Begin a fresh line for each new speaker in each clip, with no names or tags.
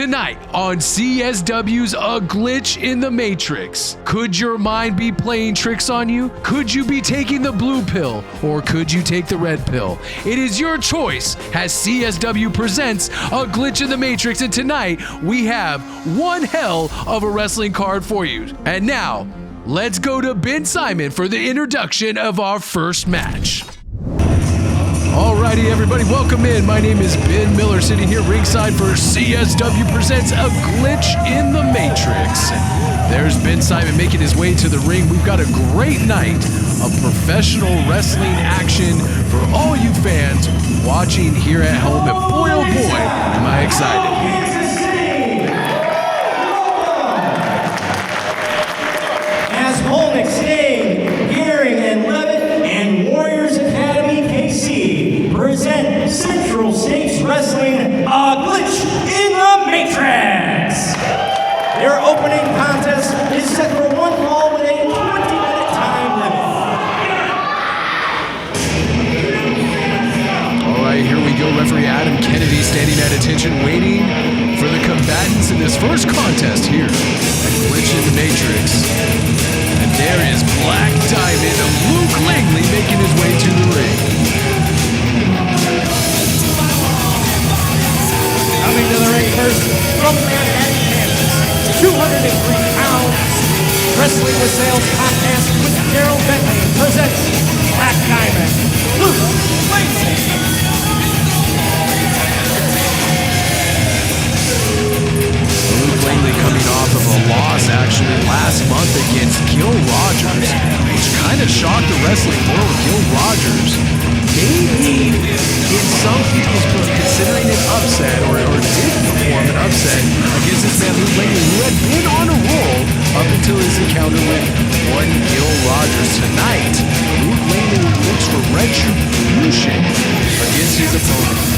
Tonight on CSW's A Glitch in the Matrix. Could your mind be playing tricks on you? Could you be taking the blue pill? Or could you take the red pill? It is your choice as CSW presents A Glitch in the Matrix, and tonight we have one hell of a wrestling card for you. And now, let's go to Ben Simon for the introduction of our first match. Alrighty, everybody, welcome in. My name is Ben Miller, sitting here ringside for CSW presents A Glitch in the Matrix. There's Ben Simon making his way to the ring. We've got a great night of professional wrestling action for all you fans watching here at home. And boy, oh boy, am I excited.
As Holnick, Sting, Gearing, and Levitt, and Warriors Academy KC present Central States Wrestling, A Glitch in the Matrix. Their opening contest is set for one fall with a 20-minute time limit.
All right, here we go. Referee Adam Kennedy standing at attention, waiting for the combatants in this first contest here at Glitch in the Matrix. And there is Black Diamond and Luke Langley making his way to the ring.
Coming to the ring first from Manhattan, Kansas, 203 pounds, Wrestling with Sales podcast with Daryl Bentley presents Black Diamond, Luke Langley.
Luke Langley coming off of a loss actually last month against Gil Rogers, which kind of shocked the wrestling world. Gil Rogers may be, in some people's book, considering an upset or did perform an upset against this man Luke Langley, who had been on a roll up until his encounter with one Gil Rogers. Tonight, Luke Langley looks for retribution against his opponent.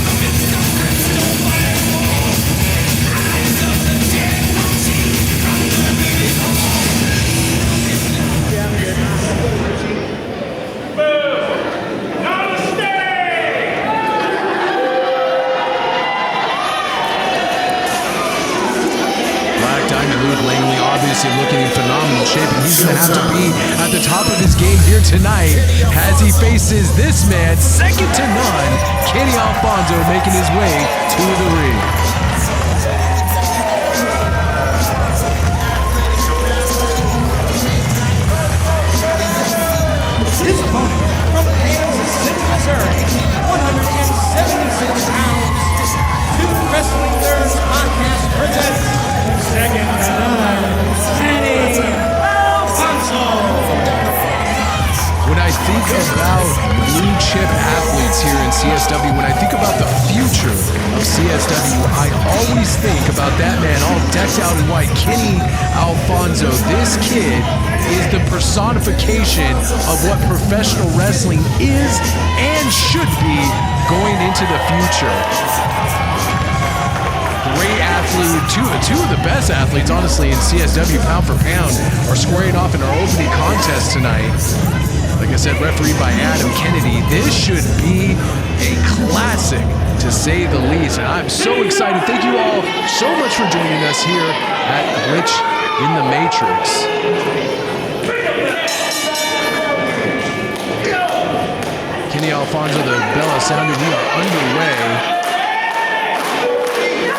Looking in phenomenal shape, and he's going to have to be at the top of his game here tonight as he faces this man, second to none, Kenny Alfonso, making his way to the ring.
His opponent from Kansas City, Missouri, 176 pounds, Two Wrestling Nerds podcast presents second to none, Alfonso.
When I think about blue chip athletes here in CSW, when I think about the future of CSW, I always think about that man all decked out in white, Kenny Alfonso. This kid is the personification of what professional wrestling is and should be going into the future. Great athlete, two of the best athletes, honestly, in CSW, pound for pound, are squaring off in our opening contest tonight. Like I said, refereed by Adam Kennedy. This should be a classic, to say the least. And I'm so excited. Thank you all so much for joining us here at Glitch in the Matrix. Kenny Alfonso, the bell has sounded. We are underway.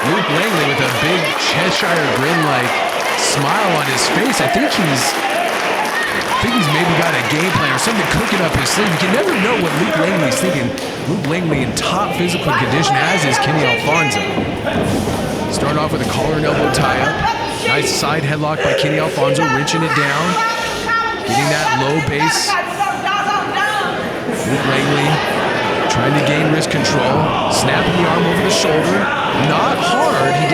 Luke Langley with a big Cheshire grin-like smile on his face. I think he's maybe got a game plan or something cooking up his sleeve. You can never know what Luke Langley's thinking. Luke Langley in top physical condition, as is Kenny Alfonso. Start off with a collar and elbow tie-up. Nice side headlock by Kenny Alfonso, wrenching it down. Getting that low base. Luke Langley trying to gain wrist control. Snapping the arm over the shoulder. Not hard. He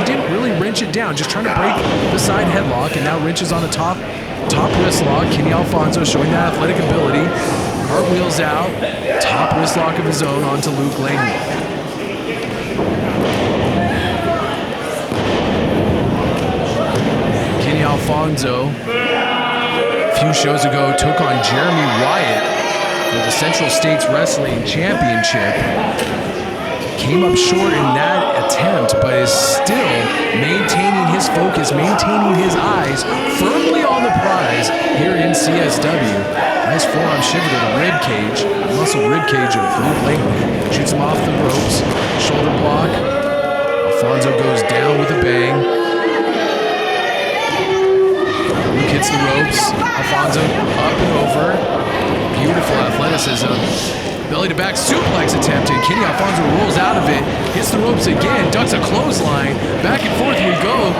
didn't really wrench it down. Just trying to break the side headlock, and now wrenches on the top wrist lock. Kenny Alfonso showing that athletic ability. Cartwheels out. Top wrist lock of his own onto Luke Langley. Kenny Alfonso, a few shows ago, took on Jeremy Wyatt for the Central States Wrestling Championship. Came up short in that at attempt, but is still maintaining his focus, maintaining his eyes firmly on the prize here in CSW. Nice forearm shiver to the rib cage, muscle rib cage of Luke Langley. Shoots him off the ropes, shoulder block. Alfonso goes down with a bang. Luke hits the ropes. Alfonso up and over. Beautiful athleticism. Belly to back suplex attempt, and Kenny Alfonso rolls out of it. Hits the ropes again, ducks a clothesline. Back and forth we go.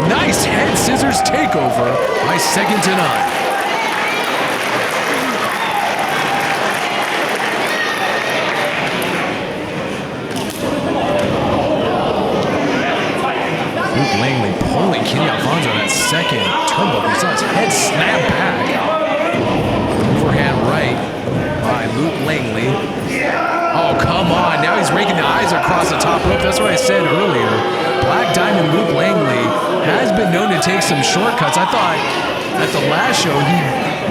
Nice head scissors takeover by 2nd to none. Luke Langley pulling Kenny Alfonso on that second turnbuckle. We saw his head snap back. Overhand right by Luke Langley. Oh, come on. Now he's raking the eyes across the top rope. That's what I said earlier. Black Diamond Luke Langley has been known to take some shortcuts. I thought at the last show he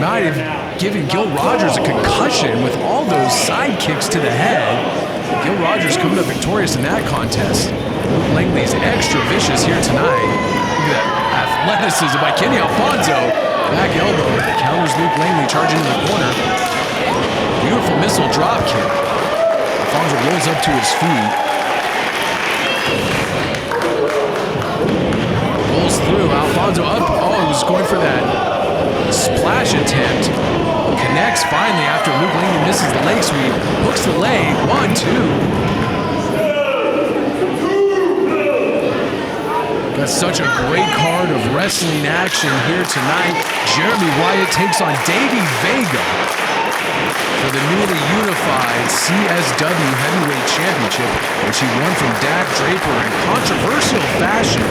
might have given Gil Rogers a concussion with all those side kicks to the head. Gil Rogers coming up victorious in that contest. Luke Langley's extra vicious here tonight. Look at that athleticism by Kenny Alfonso. Back elbow counters Luke Langley, charging in the corner. Beautiful missile drop kick. Alfonso rolls up to his feet. Rolls through. Alfonso up. Oh, he was going for that splash attempt. Connects finally after Luke Langley misses the leg sweep. Hooks the leg. 1, 2. Got such a great card of wrestling action here tonight. Jeremy Wyatt takes on Davey Vega for the newly unified CSW Heavyweight Championship, which he won from Dak Draper in controversial fashion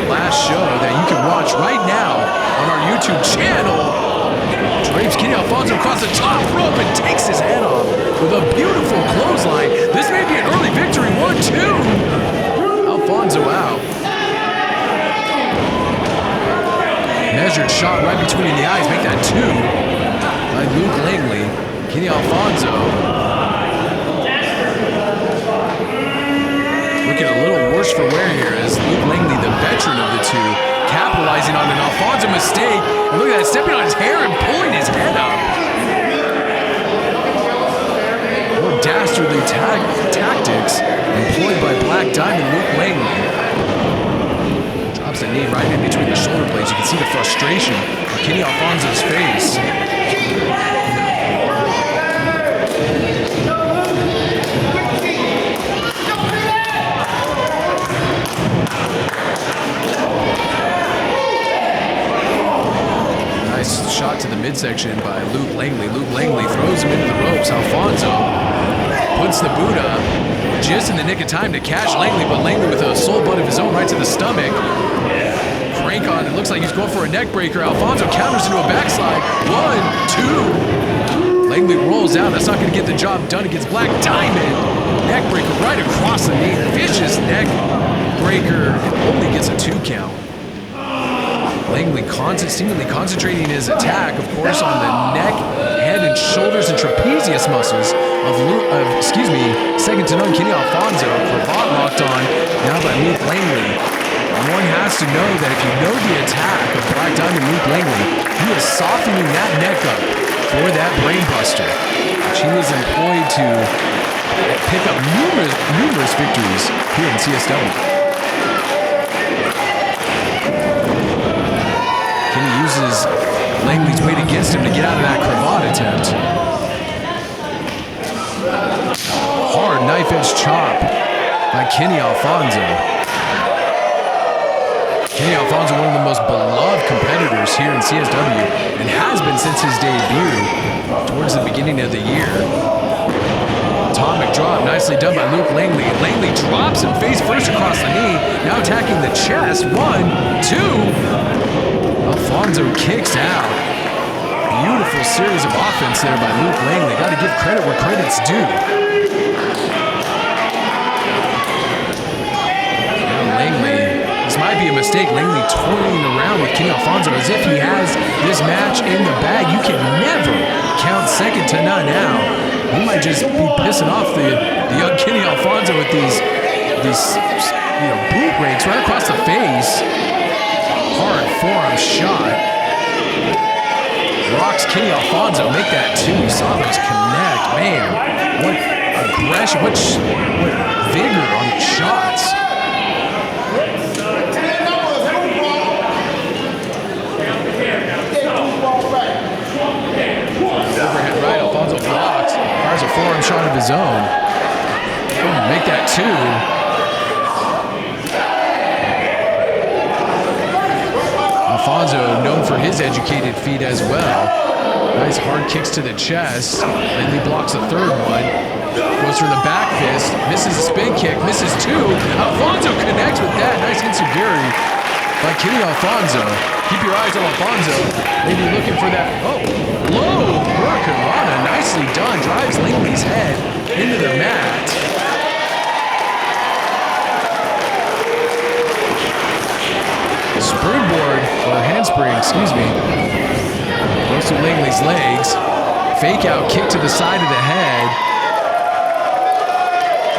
last show that you can watch right now on our YouTube channel. Drapes Kenny Alfonso across the top rope and takes his head off with a beautiful clothesline. This may be an early victory. 1, 2. Alfonso out. Measured shot right between the eyes, make that 2 by Luke Langley. Kenny Alfonso looking a little worse for wear here as Luke Langley, the veteran of the two, capitalizing on an Alfonso mistake. And look at that, stepping on his hair and pulling his head up. More dastardly tactics employed by Black Diamond Luke Langley. The knee right in between the shoulder blades. You can see the frustration on Kenny Alfonso's face. Nice shot to the midsection by Luke Langley. Luke Langley throws him into the ropes. Alfonso puts the boot up just in the nick of time to catch Langley, but Langley with a soul butt of his own right to the stomach. Crank on, it looks like he's going for a neck breaker. Alfonso counters into a backslide. 1, 2. Langley rolls out. That's not going to get the job done against Black Diamond. Neck breaker right across the knee. Vicious neck breaker. It only gets a 2 count. Langley seemingly concentrating his attack, of course, on the neck, head, and shoulders and trapezius muscles of 2nd to none Kenny Alfonso. Cravat locked on now by Luke Langley. One has to know that if you know the attack of Black Diamond Luke Langley, he is softening that neck up for that brainbuster, which he is employed to pick up numerous victories here in CSW. Kenny uses Langley's weight against him to get out of that cravat attempt. Hard knife-edge chop by Kenny Alfonso. Kenny Alfonso, one of the most beloved competitors here in CSW, and has been since his debut towards the beginning of the year. Atomic drop, nicely done by Luke Langley. Langley drops him face first across the knee, now attacking the chest. 1, 2. Alfonso kicks out. Beautiful series of offense there by Luke Langley. Got to give credit where credit's due. Might be a mistake. Langley toiling around with Kenny Alfonso as if he has this match in the bag. You can never count 2nd to none out. He might just be pissing off the young Kenny Alfonso with these these boot rakes right across the face. Hard forearm shot. Rocks Kenny Alfonso, make that 2. You saw those connect. Man, what aggression, what vigor on the shots. Overhead right, Alfonso blocks. Fires a forearm shot of his own. Make that 2. Alfonso, known for his educated feet as well. Nice hard kicks to the chest. Langley blocks the 3rd one. Goes for the back fist. Misses a spin kick. Misses 2. Alfonso connects with that. Nice insecurity by Kenny Alfonso. Keep your eyes on Alfonso. Maybe looking for that. Oh, low Hurricanrana. Nicely done. Drives Langley's head into the mat. Springboard, or handspring, excuse me. Goes through Langley's legs. Fake out kick to the side of the head.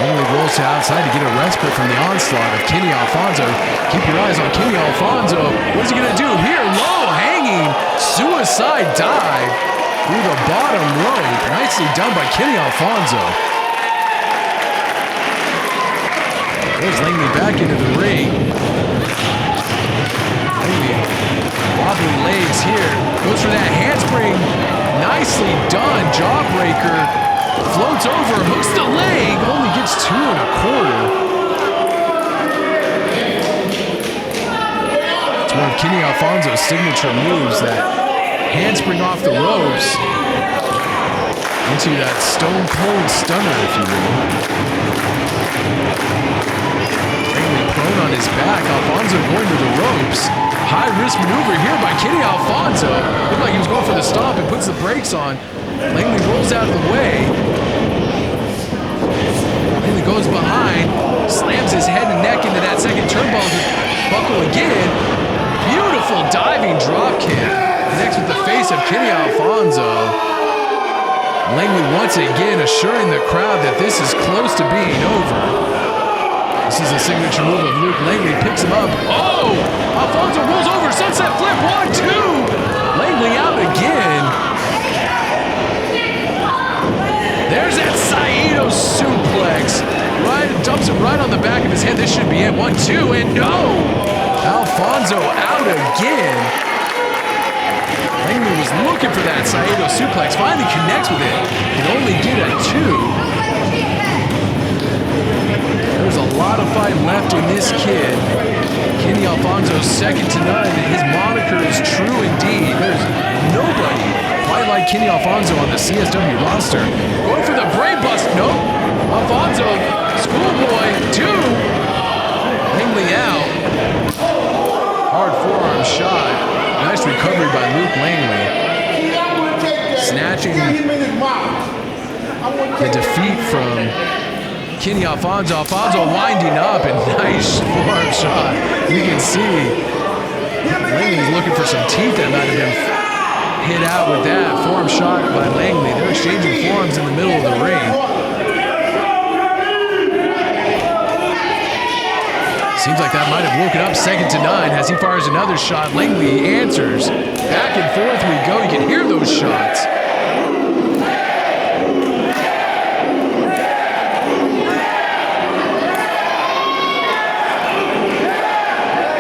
Langley rolls to outside to get a respite from the onslaught of Kenny Alfonso. Keep your eyes on Kenny Alfonso. What's he gonna do here? Low hanging suicide dive through the bottom rope. Nicely done by Kenny Alfonso. There's Langley back into the ring. Wobbly legs here. Goes for that handspring. Nicely done. Jawbreaker. Floats over. Hooks the leg. Only gets 2 1/4. It's one of Kenny Alfonso's signature moves. That handspring off the ropes. Into that stone cold stunner, if you will. Prone on his back. Alfonso going to the ropes. High risk maneuver here by Kenny Alfonso. Looked like he was going for the stomp and puts the brakes on. Langley rolls out of the way. Langley goes behind. Slams his head and neck into that second turnbuckle again. Beautiful diving drop kick. Connects with the face of Kenny Alfonso. Langley once again assuring the crowd that this is close to being over. This is a signature move of Luke. Langley picks him up. Oh! Alfonso rolls over. Sunset flip. 1, 2. Langley out again. There's that Saito suplex. Right, dumps it right on the back of his head. This should be it. 1, 2, and no! Alfonso out again. Langley was looking for that Saito suplex. Finally connects with it. Can only get a 2. There's a lot of fight left in this kid. Kenny Alfonso's second to none. His moniker is true indeed. There's nobody quite like Kenny Alfonso on the CSW roster. Going for the brain bust. Nope. Alfonso, schoolboy, 2. Langley out. Hard forearm shot. Nice recovery by Luke Langley. Snatching the defeat from Kenny Alfonso. Alfonso winding up and nice forearm shot. You can see Langley's looking for some teeth that might have been hit out with that forearm shot by Langley. They're exchanging forearms in the middle of the ring. Seems like that might have woken up second to none as he fires another shot. Langley answers. Back and forth we go. You can hear those shots.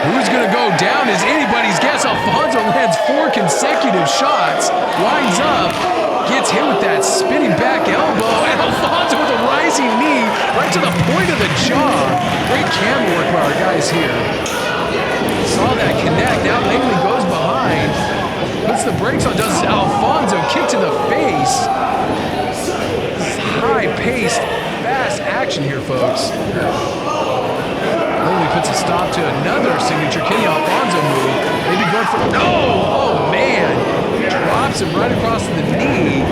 Who's going to go down is anybody's guess. Alfonso lands 4 consecutive shots, winds up, gets hit with that spinning back elbow, and Alfonso with a rising knee right to the point of the jaw. Great camera work by our guys here. Saw that connect. Now Langley goes behind, puts the brakes on, does Alfonso kick to the face. High-paced, fast action here, folks. Langley puts a stop to another signature Kenny Alfonso move. Maybe going for no! Oh man! Drops him right across the knee.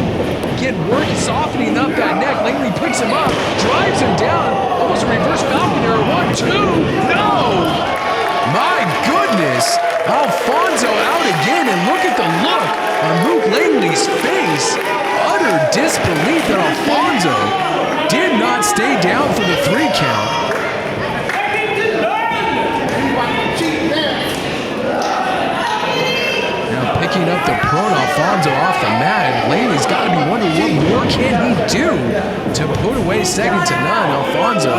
Get work, softening up that neck. Langley picks him up, drives him down. Almost a reverse falcon arrow. 1, 2. No! My goodness! Alfonso out again, and look at the look on Luke Langley's face. Utter disbelief that Alfonso did not stay down for the 3 count. second to none. Alfonso,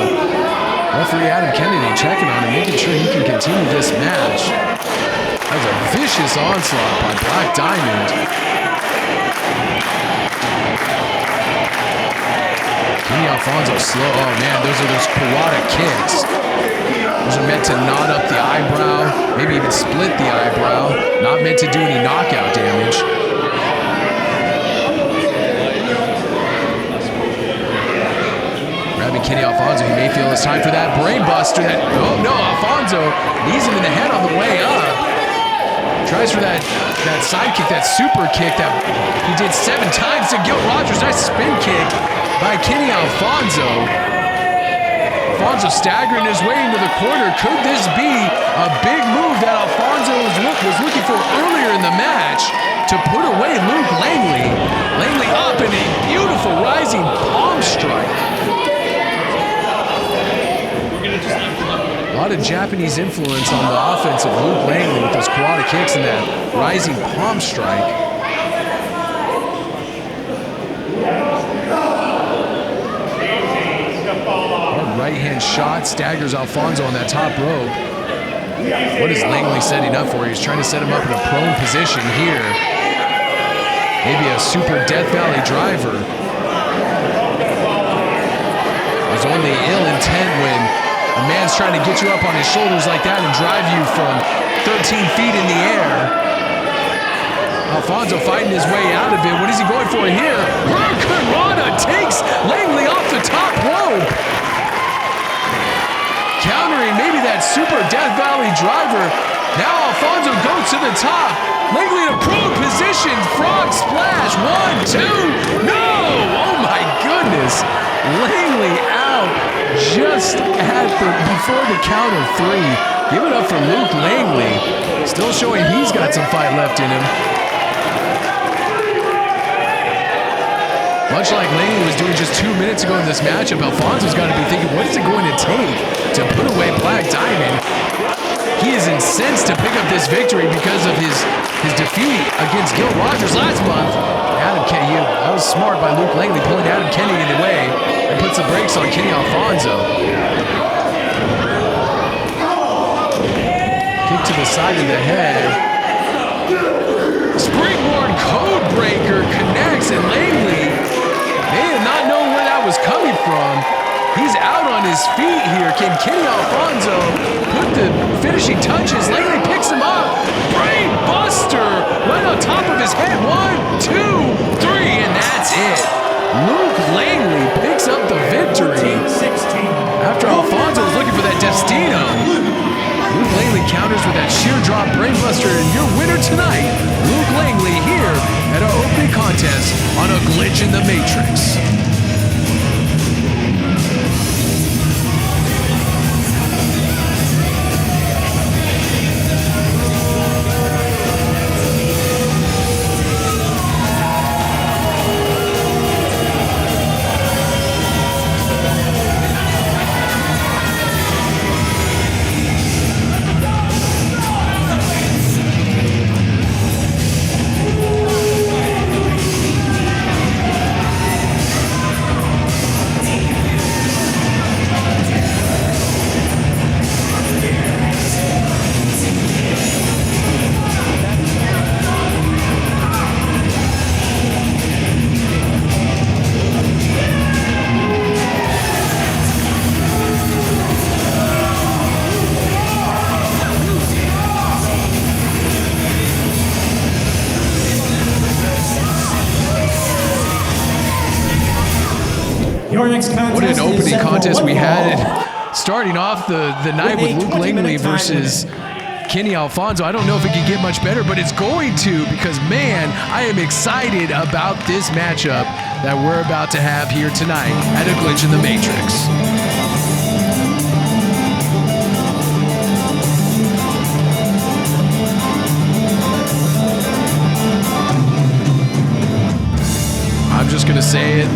referee Adam Kennedy checking on him, making sure he can continue this match. That was a vicious onslaught by Black Diamond. Kenny Alfonso slow. Oh man, those are those Kawada kicks. Those are meant to knot up the eyebrow, maybe even split the eyebrow. Not meant to do any knockout damage. Grabbing Kenny Alfonso, he may feel it's time for that brain buster. Oh no, Alfonso knees him in the head on the way up. Tries for that side kick, that super kick that he did 7 times to Gil Rogers. Nice spin kick by Kenny Alfonso. Alfonso staggering his way into the corner. Could this be a big move that Alfonso was looking for earlier in the match to put away Luke Langley? Langley up in a beautiful rising palm strike. A lot of Japanese influence on the offense of Luke Langley with those Kawada kicks and that rising palm strike. Right-hand shot staggers Alfonso on that top rope. What is Langley setting up for? He's trying to set him up in a prone position here. Maybe a super Death Valley driver. There's only ill intent when a man's trying to get you up on his shoulders like that and drive you from 13 feet in the air. Alfonso fighting his way out of it. What is he going for here? Hurricane Rana takes Langley off the top rope. Countering maybe that super Death Valley driver. Now Alfonso goes to the top. Langley in a prone position. Frog splash. 1, 2. No! Oh my goodness. Langley out just before the count of 3. Give it up for Luke Langley. Still showing he's got some fight left in him. Much like Langley was doing just 2 minutes ago in this matchup, Alfonso's got to be thinking, what is it going to take to put away Black Diamond? He is incensed to pick up this victory because of his defeat against Gil Rogers last month. That was smart by Luke Langley, pulling Adam Kennedy in the way and puts the brakes on Kenny Alfonso. Kick to the side of the head. Springboard Codebreaker connects, and Langley may have not known where that was coming from. He's out on his feet here. Can Kenny Alfonso put the finishing touches? Langley picks him up. Brain buster right on top of his head. 1, 2, 3, and that's it. Luke Langley picks up the victory. After Alfonso was looking for that Destino, Luke Langley counters with that sheer drop brainbuster, and your winner tonight, Luke Langley, here at our opening contest on A Glitch in the Matrix.
What
an opening contest we had. Starting off the night with Luke Langley versus Kenny Alfonso. I don't know if it can get much better, but it's going to, because, man, I am excited about this matchup that we're about to have here tonight at A Glitch in the Matrix. I'm just going to say it.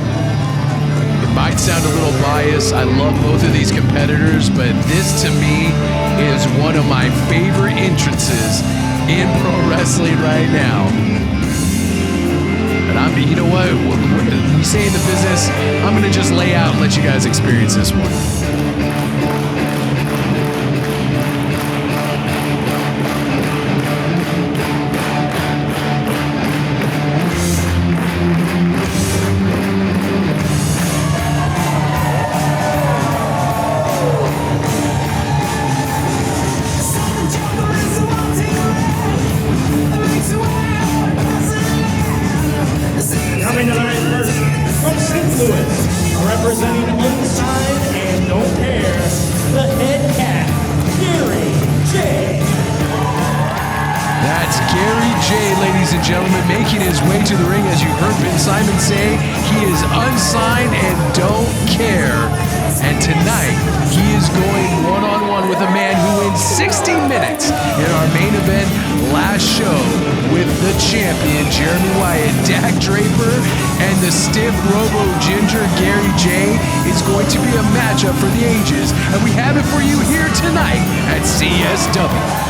Might sound a little biased. I love both of these competitors, but this to me is one of my favorite entrances in pro wrestling right now. And you know what? You say in the business, I'm going to just lay out and let you guys experience this one.
Coming to the ring first from St. Louis, representing Unsigned and Don't Care, the head cat, Gary J.
That's Gary J, ladies and gentlemen, making his way to the ring. As you heard Ben Simon say, he is unsigned and don't care. And tonight, he is going one-on-one with a man who in 60 minutes in our main event last show with the champion, Jeremy Wyatt, Dak Draper, and the stiff robo-ginger Gary J is going to be a matchup for the ages. And we have it for you here tonight at CSW.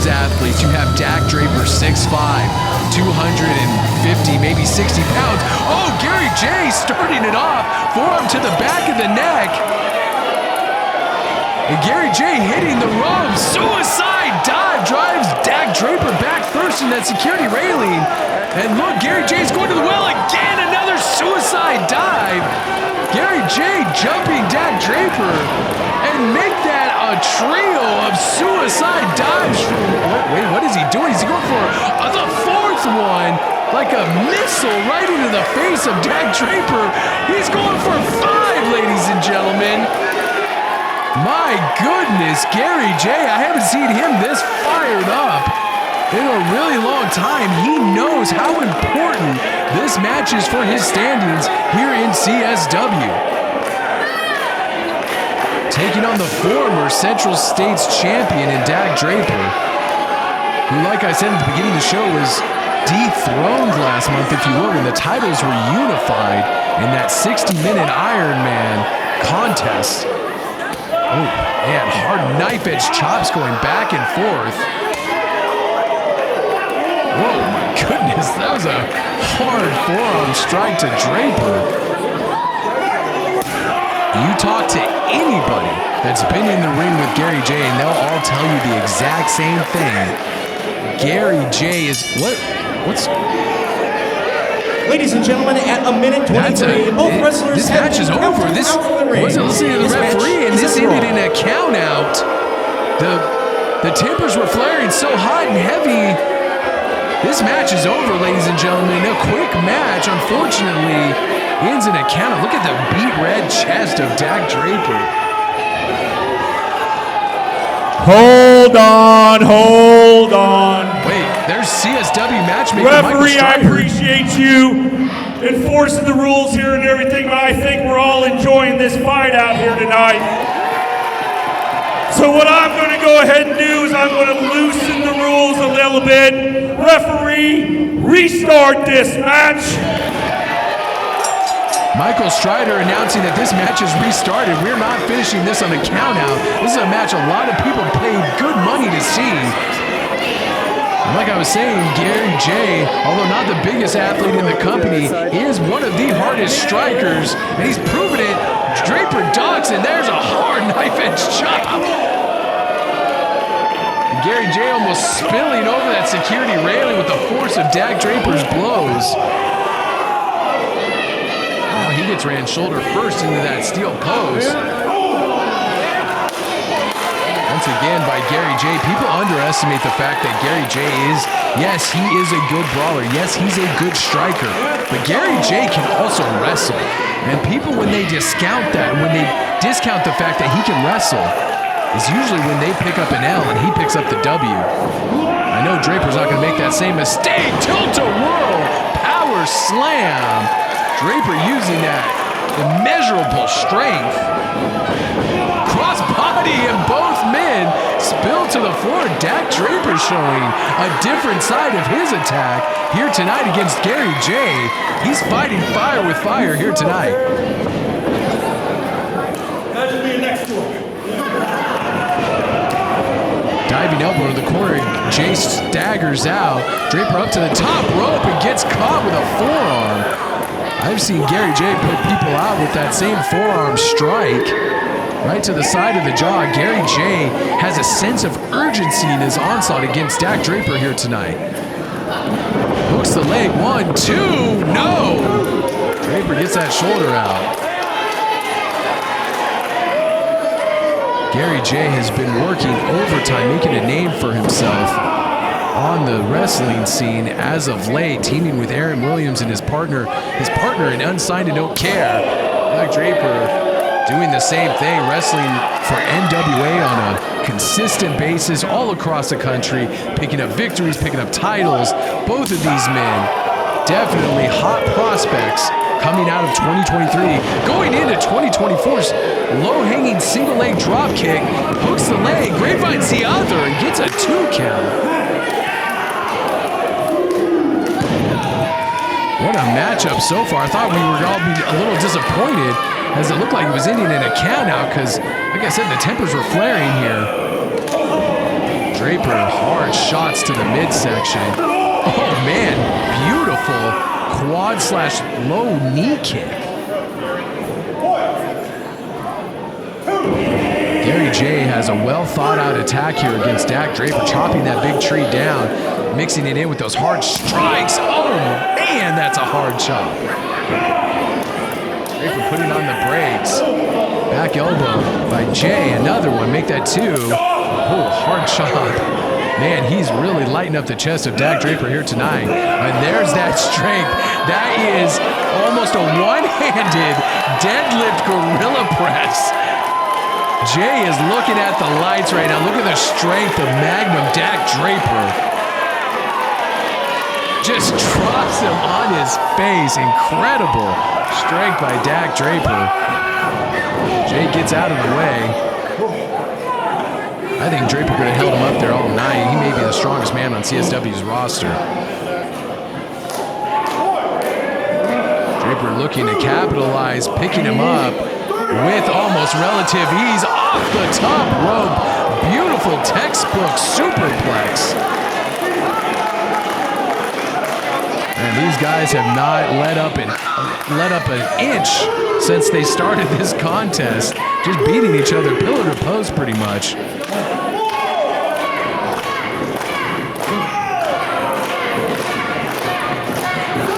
Athletes. You have Dak Draper, 6'5", 250, maybe 60 pounds. Oh, Gary J starting it off, forearm to the back of the neck. And Gary J hitting the ropes. Suicide dive drives Dak Draper back first in that security railing. And look, Gary J's going to the well again, another suicide dive. Gary J jumping Dak Draper and make that a trio of suicide dives. Wait, what is he doing? Is he going for the fourth one? Like a missile right into the face of Dak Draper. He's going for 5, ladies and gentlemen. My goodness, Gary J, I haven't seen him this fired up in a really long time. He knows how important this match is for his standings here in CSW. Taking on the former Central States champion in Dak Draper, who, like I said at the beginning of the show, was dethroned last month, if you will, when the titles were unified in that 60-minute Iron Man contest. Oh, man, hard knife-edge chops going back and forth. Whoa, my goodness, that was a hard forearm strike to Draper. You talk to anybody that's been in the ring with Gary J, and they'll all tell you the exact same thing. Gary J is what's
Ladies and gentlemen, at a minute 23, both wrestlers
this match is over. This wasn't listening to the referee, and this ended in a count out. The tempers were flaring so hot and heavy. This match is over, ladies and gentlemen. A quick match, unfortunately, ends in a count out. Look at the beet red chest of Dak Draper.
Hold on.
Wait, there's CSW matchmaker.
Referee, I appreciate you enforcing the rules here and everything, but I think we're all enjoying this fight out here tonight. So what I'm going to go ahead and do is I'm going to loosen the rules a little bit. Referee, restart this match.
Michael Strider announcing that this match is restarted. We're not finishing this on a count out. This is a match a lot of people paid good money to see. And like I was saying, Gary J, although not the biggest athlete in the company, is one of the hardest strikers, and he's proven it. Draper ducks, and there's a hard knife-edge chop. Gary J almost spilling over that security railing with the force of Dak Draper's blows. gets ran shoulder first into that steel post. Once again by Gary J. People underestimate the fact that Gary J is, yes, he is a good brawler. Yes, he's a good striker. But Gary J can also wrestle. And people, when they discount that, when they discount the fact that he can wrestle, is usually when they pick up an L and he picks up the W. I know Draper's not going to make that same mistake. Tilt-a-whirl, power slam. Draper using that immeasurable strength. Cross body and both men spill to the floor. Dak Draper showing a different side of his attack here tonight against Gary J. He's fighting fire with fire here tonight.
Imagine being next to him.
Diving elbow to the corner, Jay staggers out. Draper up to the top rope and gets caught with a forearm. I've seen Gary J put people out with that same forearm strike. Right to the side of the jaw. Gary J has a sense of urgency in his onslaught against Dak Draper here tonight. Hooks the leg, 1, 2, no! Draper gets that shoulder out. Gary J has been working overtime, making a name for himself on the wrestling scene as of late, teaming with Aaron Williams and his partner in Unsigned and Don't Care. Dak Draper doing the same thing, wrestling for NWA on a consistent basis all across the country, picking up victories, picking up titles. Both of these men, definitely hot prospects coming out of 2023. Going into 2024's low-hanging single leg drop kick, hooks the leg, grapevines the other, and gets a 2 count. What a matchup so far. I thought we were all be a little disappointed as it looked like it was ending in a count out because, like I said, the tempers were flaring here. Draper, hard shots to the midsection. Oh man, beautiful quad/low knee kick. Gary J has a well thought out attack here against Dak Draper, chopping that big tree down, mixing it in with those hard strikes. Oh man, that's a hard chop. Draper putting on the brakes. Back elbow by Jay, another one, make that 2. Oh, hard chop. Man, he's really lighting up the chest of Dak Draper here tonight. And there's that strength. That is almost a one-handed deadlift gorilla press. Jay is looking at the lights right now. Look at the strength of Magnum Dak Draper. Just drops him on his face. Incredible strength by Dak Draper. Jay gets out of the way. I think Draper could have held him up there all night. He may be the strongest man on CSW's roster. Draper looking to capitalize, picking him up with almost relative ease off the top rope. Beautiful textbook superplex. And these guys have not let up an inch since they started this contest. Just beating each other pillar to post pretty much.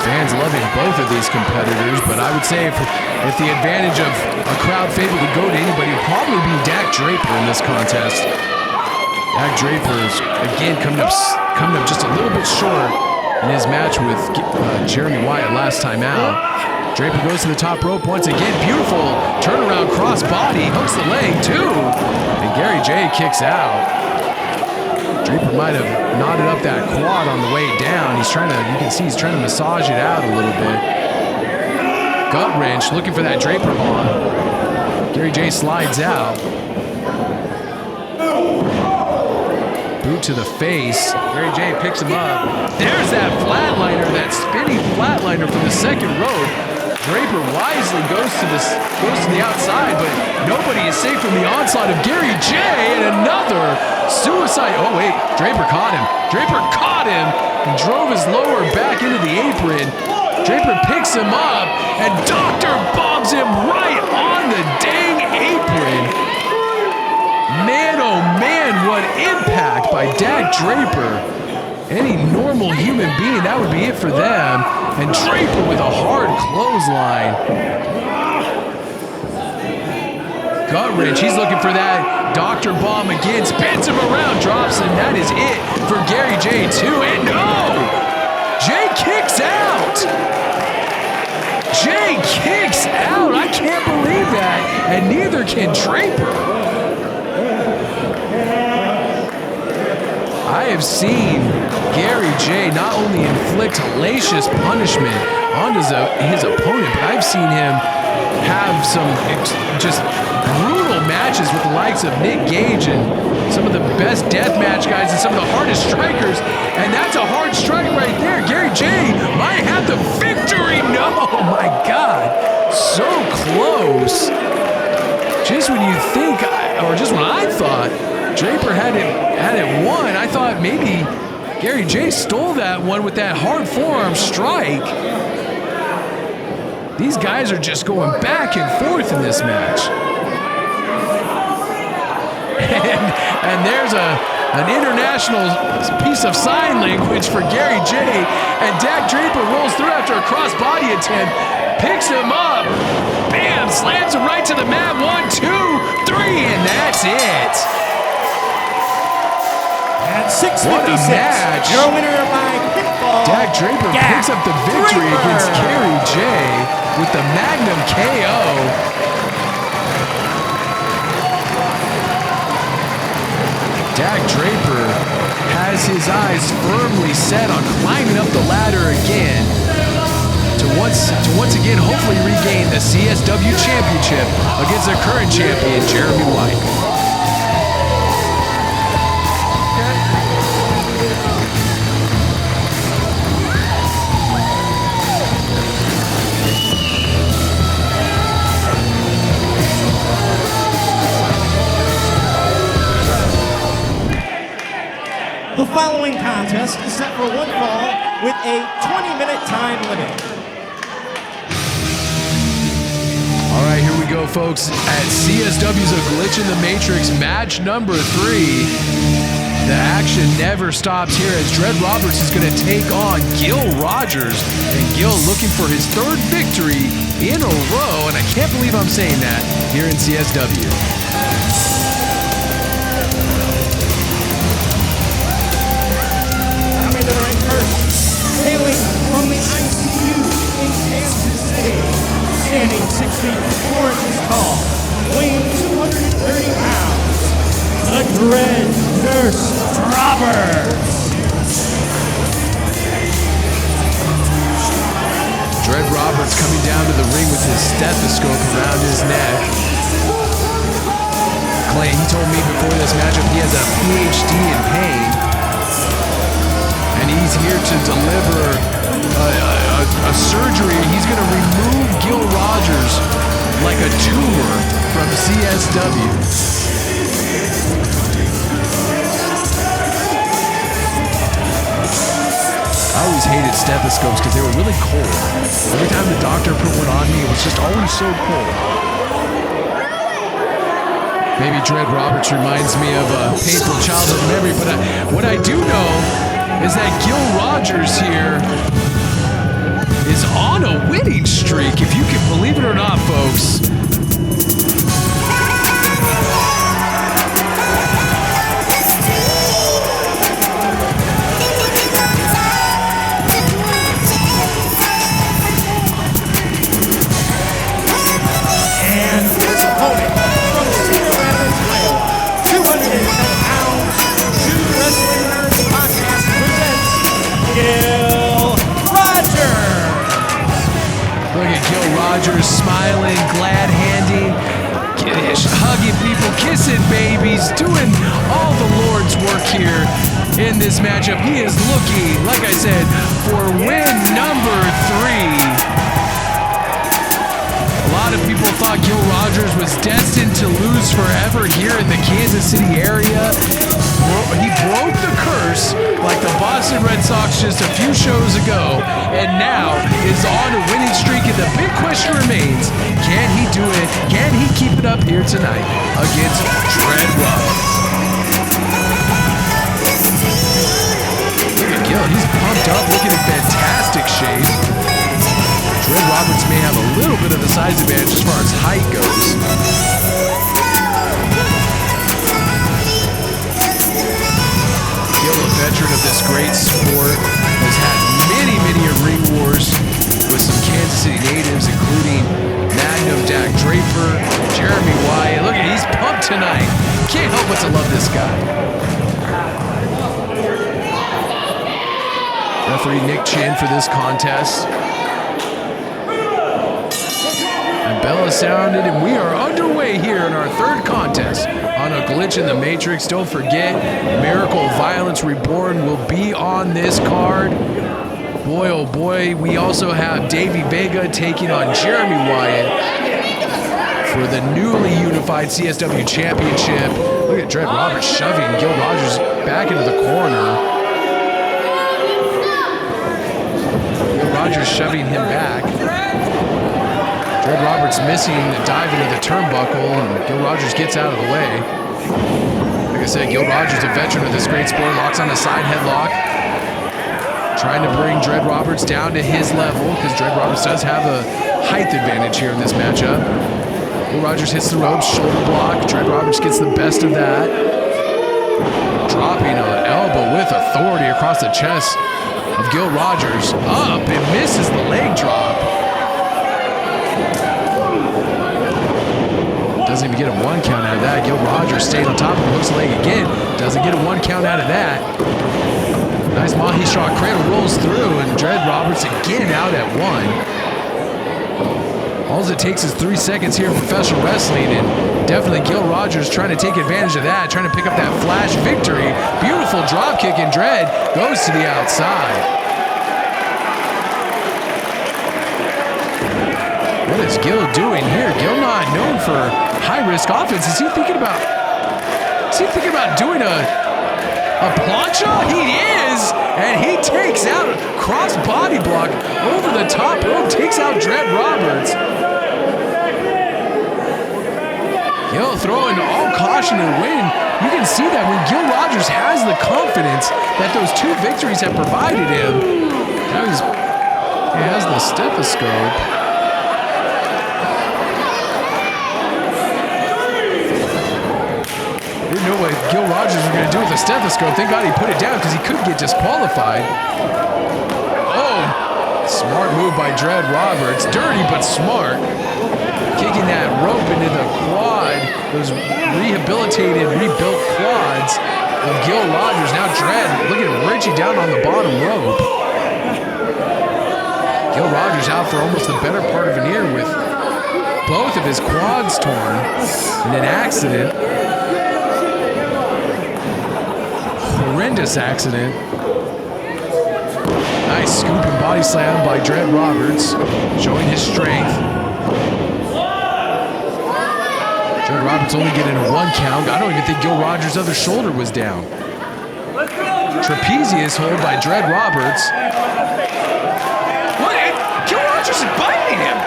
Fans loving both of these competitors, but I would say if the advantage of a crowd favorite would go to anybody, it would probably be Dak Draper in this contest. Dak Draper is, again, coming up just a little bit short in his match with Jeremy Wyatt last time out. Draper goes to the top rope once again. Beautiful turnaround cross body. Hooks the leg too. And Gary J kicks out. Draper might have knotted up that quad on the way down. You can see he's trying to massage it out a little bit. Gut wrench, looking for that Draper bomb. Gary J slides out. Boot to the face. Gary J picks him up. There's that flatliner, that spinning flatliner from the second rope. Draper wisely goes to the outside, but nobody is safe from the onslaught of Gary J. And another suicide. Oh wait, Draper caught him. Draper caught him and drove his lower back into the apron. Draper picks him up and Doctor bombs him right on the dang apron. Man, oh man, what impact by Dak Draper. Any normal human being, that would be it for them. And Draper with a hard clothesline. Gut wrench, he's looking for that Dr. Bomb again, spins him around, drops him. That is it for Gary J too, and no! Jay kicks out! Jay kicks out, I can't believe that, and neither can Draper. I have seen Gary J not only inflict hellacious punishment on his opponent, but I've seen him have some just brutal matches with the likes of Nick Gage and some of the best deathmatch guys and some of the hardest strikers. And that's a hard strike right there. Gary J might have the victory. No, oh my God, so close. Just when you think, or just when I thought Draper had it won, I thought maybe Gary J stole that one with that hard forearm strike. These guys are just going back and forth in this match. And there's an international piece of sign language for Gary J. And Dak Draper rolls through after a cross-body attempt, picks him up, bam, slams him right to the mat. 1, 2, 3, and that's it.
At 6:56,
what a match.
Your winner by pinfall,
Dak Draper picks up the victory against Gary J with the Magnum KO. Dak Draper has his eyes firmly set on climbing up the ladder again to once again hopefully regain the CSW championship against their current champion, Jeremy Wyatt.
The following contest is set for one fall with a 20-minute time limit.
All right, here we go, folks. At CSW's A Glitch in the Matrix, match number 3. The action never stops here as Dred Roberts is going to take on Gil Rogers. And Gil looking for his 3rd victory in a row. And I can't believe I'm saying that here in CSW.
Hailing from the ICU in Kansas City, standing 6 feet 4 inches tall, weighing 230 pounds, the Dred Nurse Roberts.
Dred Roberts coming down to the ring with his stethoscope around his neck. Clay, he told me before this matchup he has a PhD in pain. And he's here to deliver a surgery. He's going to remove Gil Rogers like a tumor from CSW. I always hated stethoscopes because they were really cold. Every time the doctor put one on me, it was just always so cold. Maybe Dred Roberts reminds me of a painful childhood memory, but what I do know is that Gil Rogers here is on a winning streak, if you can believe it or not, folks.
And his opponent from Cedar Rapids, Iowa, 210 pounds, True Wrestling Nerds Podcast presents Gil Rogers.
Look at Gil Rogers smiling, glad-handing, hugging people, kissing babies, doing all the Lord's work here in this matchup. He is looking, like I said, for win number 3. A lot of people thought Gil Rogers was destined to lose forever here in the Kansas City area. He broke the curse like the Boston Red Sox just a few shows ago, and now is on a winning streak, and the big question remains, can he do it? Can he keep it up here tonight against Dred Roberts? Look at Gil, he's pumped up, looking in fantastic shape. little bit of a size advantage as far as height goes. Gil, a veteran of this great sport, has had many ring wars with some Kansas City natives, including Magnum, Dak Draper, Jeremy Wyatt. Look at, he's pumped tonight. Can't help but to love this guy. Referee Nick Chin for this contest. And bell is sounded, and we are underway here in our third contest on A Glitch in the Matrix. Don't forget, Miracle Violence Reborn will be on this card. Boy, oh boy, we also have Davey Vega taking on Jeremy Wyatt for the newly unified CSW Championship. Look at Dred Roberts shoving Gil Rogers back into the corner. Rogers shoving him back. Dred Roberts missing a dive into the turnbuckle, and Gil Rogers gets out of the way. Like I said, Gil Rogers, a veteran of this great sport, locks on the side headlock, trying to bring Dred Roberts down to his level, because Dred Roberts does have a height advantage here in this matchup. Gil Rogers hits the ropes, shoulder block. Dred Roberts gets the best of that, dropping an elbow with authority across the chest of Gil Rogers. Up and misses the leg drop. Doesn't even get a 1 count out of that. Gil Rogers staying on top of him, hooks the leg again. Doesn't get a 1 count out of that. Nice Mahi Straw cradle rolls through, and Dred Roberts again out at 1. All it takes is 3 seconds here in professional wrestling, and definitely Gil Rogers trying to take advantage of that, trying to pick up that flash victory. Beautiful drop kick, and Dred goes to the outside. What is Gil doing here? Gil not known for high-risk offense. Is he thinking about doing a plancha? He is, and he takes out a cross body block over the top rope, takes out Dred Roberts. Gil throwing all caution to the wind. You can see that when Gil Rogers has the confidence that those 2 victories have provided him. Now he has the stethoscope. Didn't know what Gil Rogers was going to do with the stethoscope. Thank God he put it down, because he could get disqualified. Oh, smart move by Dred Roberts. Dirty but smart. Kicking that rope into the quad, those rehabilitated, rebuilt quads of Gil Rogers. Now Dred looking at Richie down on the bottom rope. Gil Rogers out for almost the better part of an year with both of his quads torn in an accident. Horrendous accident. Nice scooping body slam by Dred Roberts, showing his strength. Dred Roberts only getting a 1 count. I don't even think Gil Rogers' other shoulder was down. Trapezius hold by Dred Roberts. What? Gil Rogers is biting him.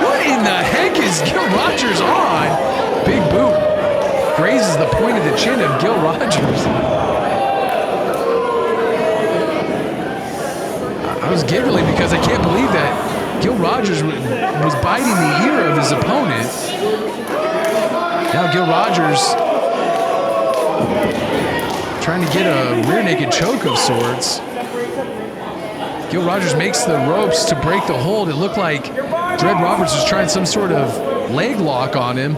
What in the heck is Gil Rogers on? Big boot grazes the point of the chin of Gil Rogers. I was giggling because I can't believe that Gil Rogers was biting the ear of his opponent. Now Gil Rogers trying to get a rear naked choke of sorts. Gil Rogers makes the ropes to break the hold. It looked like Dred Roberts was trying some sort of leg lock on him.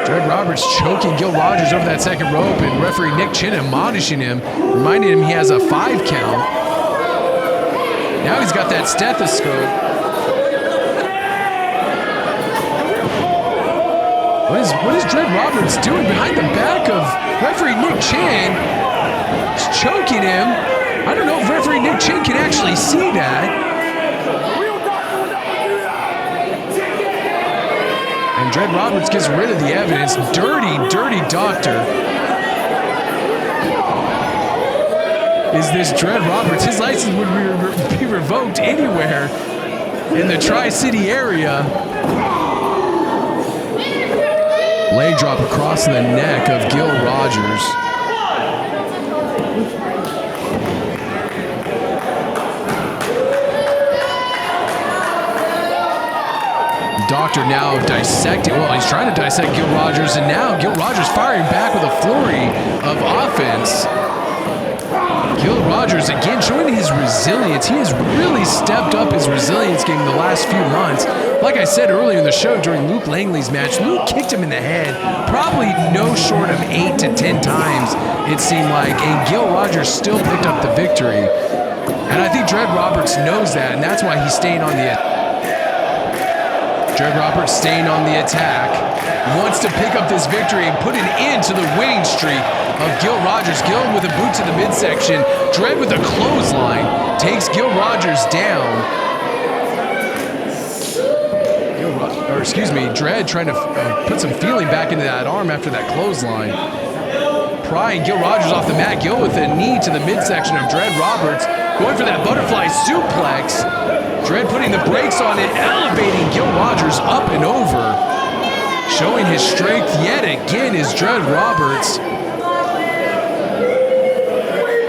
Dred Roberts choking Gil Rogers over that second rope, and referee Nick Chin admonishing him, reminding him he has a 5 count. Now he's got that stethoscope. What is Dred Roberts doing behind the back of referee Nick Chin? He's choking him. I don't know if referee Nick Chin can actually see that. And Dred Roberts gets rid of the evidence. Dirty, dirty doctor. Is this Dred Roberts? His license would be revoked anywhere in the Tri-City area. Leg drop across the neck of Gil Rogers. Doctor now dissecting, well, he's trying to dissect Gil Rogers, and now Gil Rogers firing back with a flurry of offense. Gil Rogers again showing his resilience. He has really stepped up his resilience game the last few months. Like I said earlier in the show during Luke Langley's match, Luke kicked him in the head probably no short of 8 to 10 times, it seemed like, and Gil Rogers still picked up the victory. And I think Dred Roberts knows that, and that's why he's staying on the Dred Roberts staying on the attack, wants to pick up this victory and put an end to the winning streak of Gil Rogers. Gil with a boot to the midsection. Dred with a clothesline takes Gil Rogers down. Dred trying to put some feeling back into that arm after that clothesline. Prying Gil Rogers off the mat. Gil with a knee to the midsection of Dred Roberts. Going for that butterfly suplex. Dred putting the brakes on it, elevating Gil Rogers up and over. Showing his strength yet again is Dred Roberts.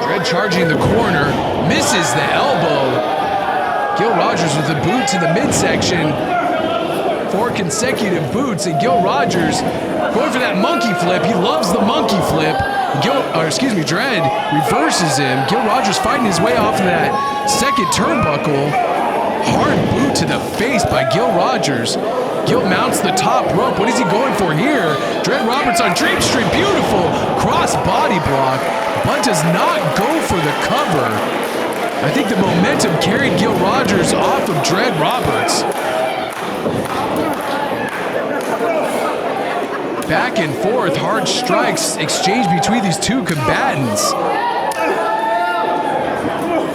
Dred charging the corner, misses the elbow. Gil Rogers with a boot to the midsection. 4 consecutive boots, and Gil Rogers going for that monkey flip. He loves the monkey flip. Dred reverses him. Gil Rogers fighting his way off of that second turnbuckle. Hard boot to the face by Gil Rogers. Gil mounts the top rope. What is he going for here? Dred Roberts on Dream Street. Beautiful cross body block, but does not go for the cover. I think the momentum carried Gil Rogers off of Dred Roberts. Back and forth, hard strikes exchanged between these two combatants.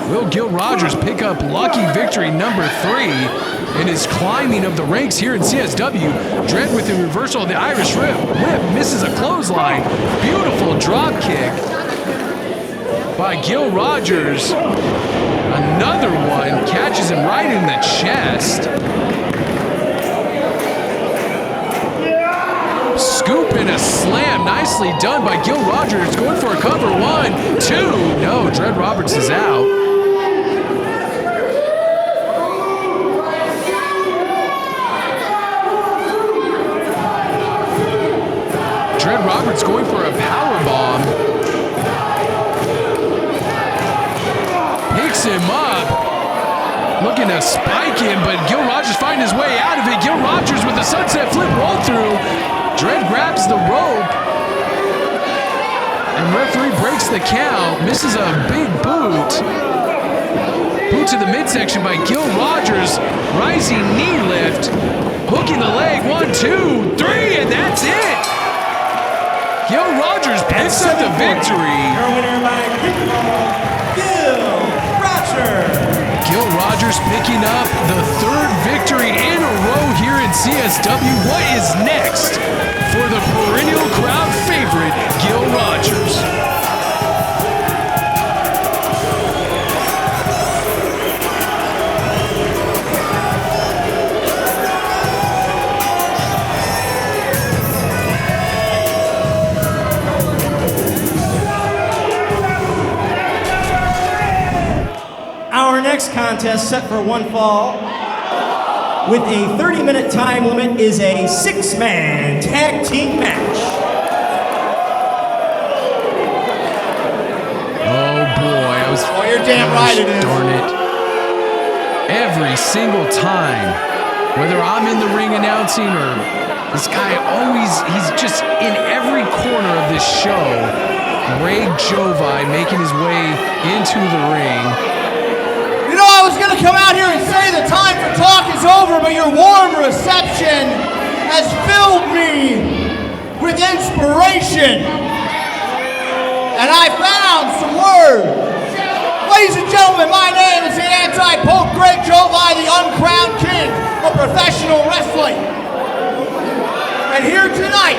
Will Gil Rogers pick up lucky victory number 3 in his climbing of the ranks here in CSW? Dred with the reversal of the Irish whip, misses a clothesline. Beautiful drop kick by Gil Rogers. Another one catches him right in the chest. Scoop and a slam, nicely done by Gil Rogers. Going for a cover, 1, 2. No, Dred Roberts is out. Dred Roberts going for a power bomb. Picks him up. Looking to spike him, but Gil Rogers finding his way out of it. Gil Rogers with the sunset flip roll through. Dred grabs the rope, and referee breaks the count, misses a big boot. Boot to the midsection by Gil Rogers, rising knee lift, hooking the leg, 1, 2, 3, and that's it. Gil Rogers picks up the victory.
Your winner by pinfall, Gil Rogers.
Gil Rogers picking up the 3rd victory in a row here in CSW. What is next for the perennial crowd favorite, Gil Rogers?
Our next contest, set for one fall, with a 30-minute time limit, is a 6-man tag team match.
Oh boy,
you're damn right it is.
Darn it. Every single time, whether I'm in the ring announcing or this guy he's just in every corner of this show. Greg Jovi making his way into the ring.
You know, I was going to come out here and say the time for talk is over, but your warm reception has filled me with inspiration. And I found some words. Ladies and gentlemen, my name is the anti-Pope Greg Jovi, the uncrowned king of professional wrestling. And here tonight,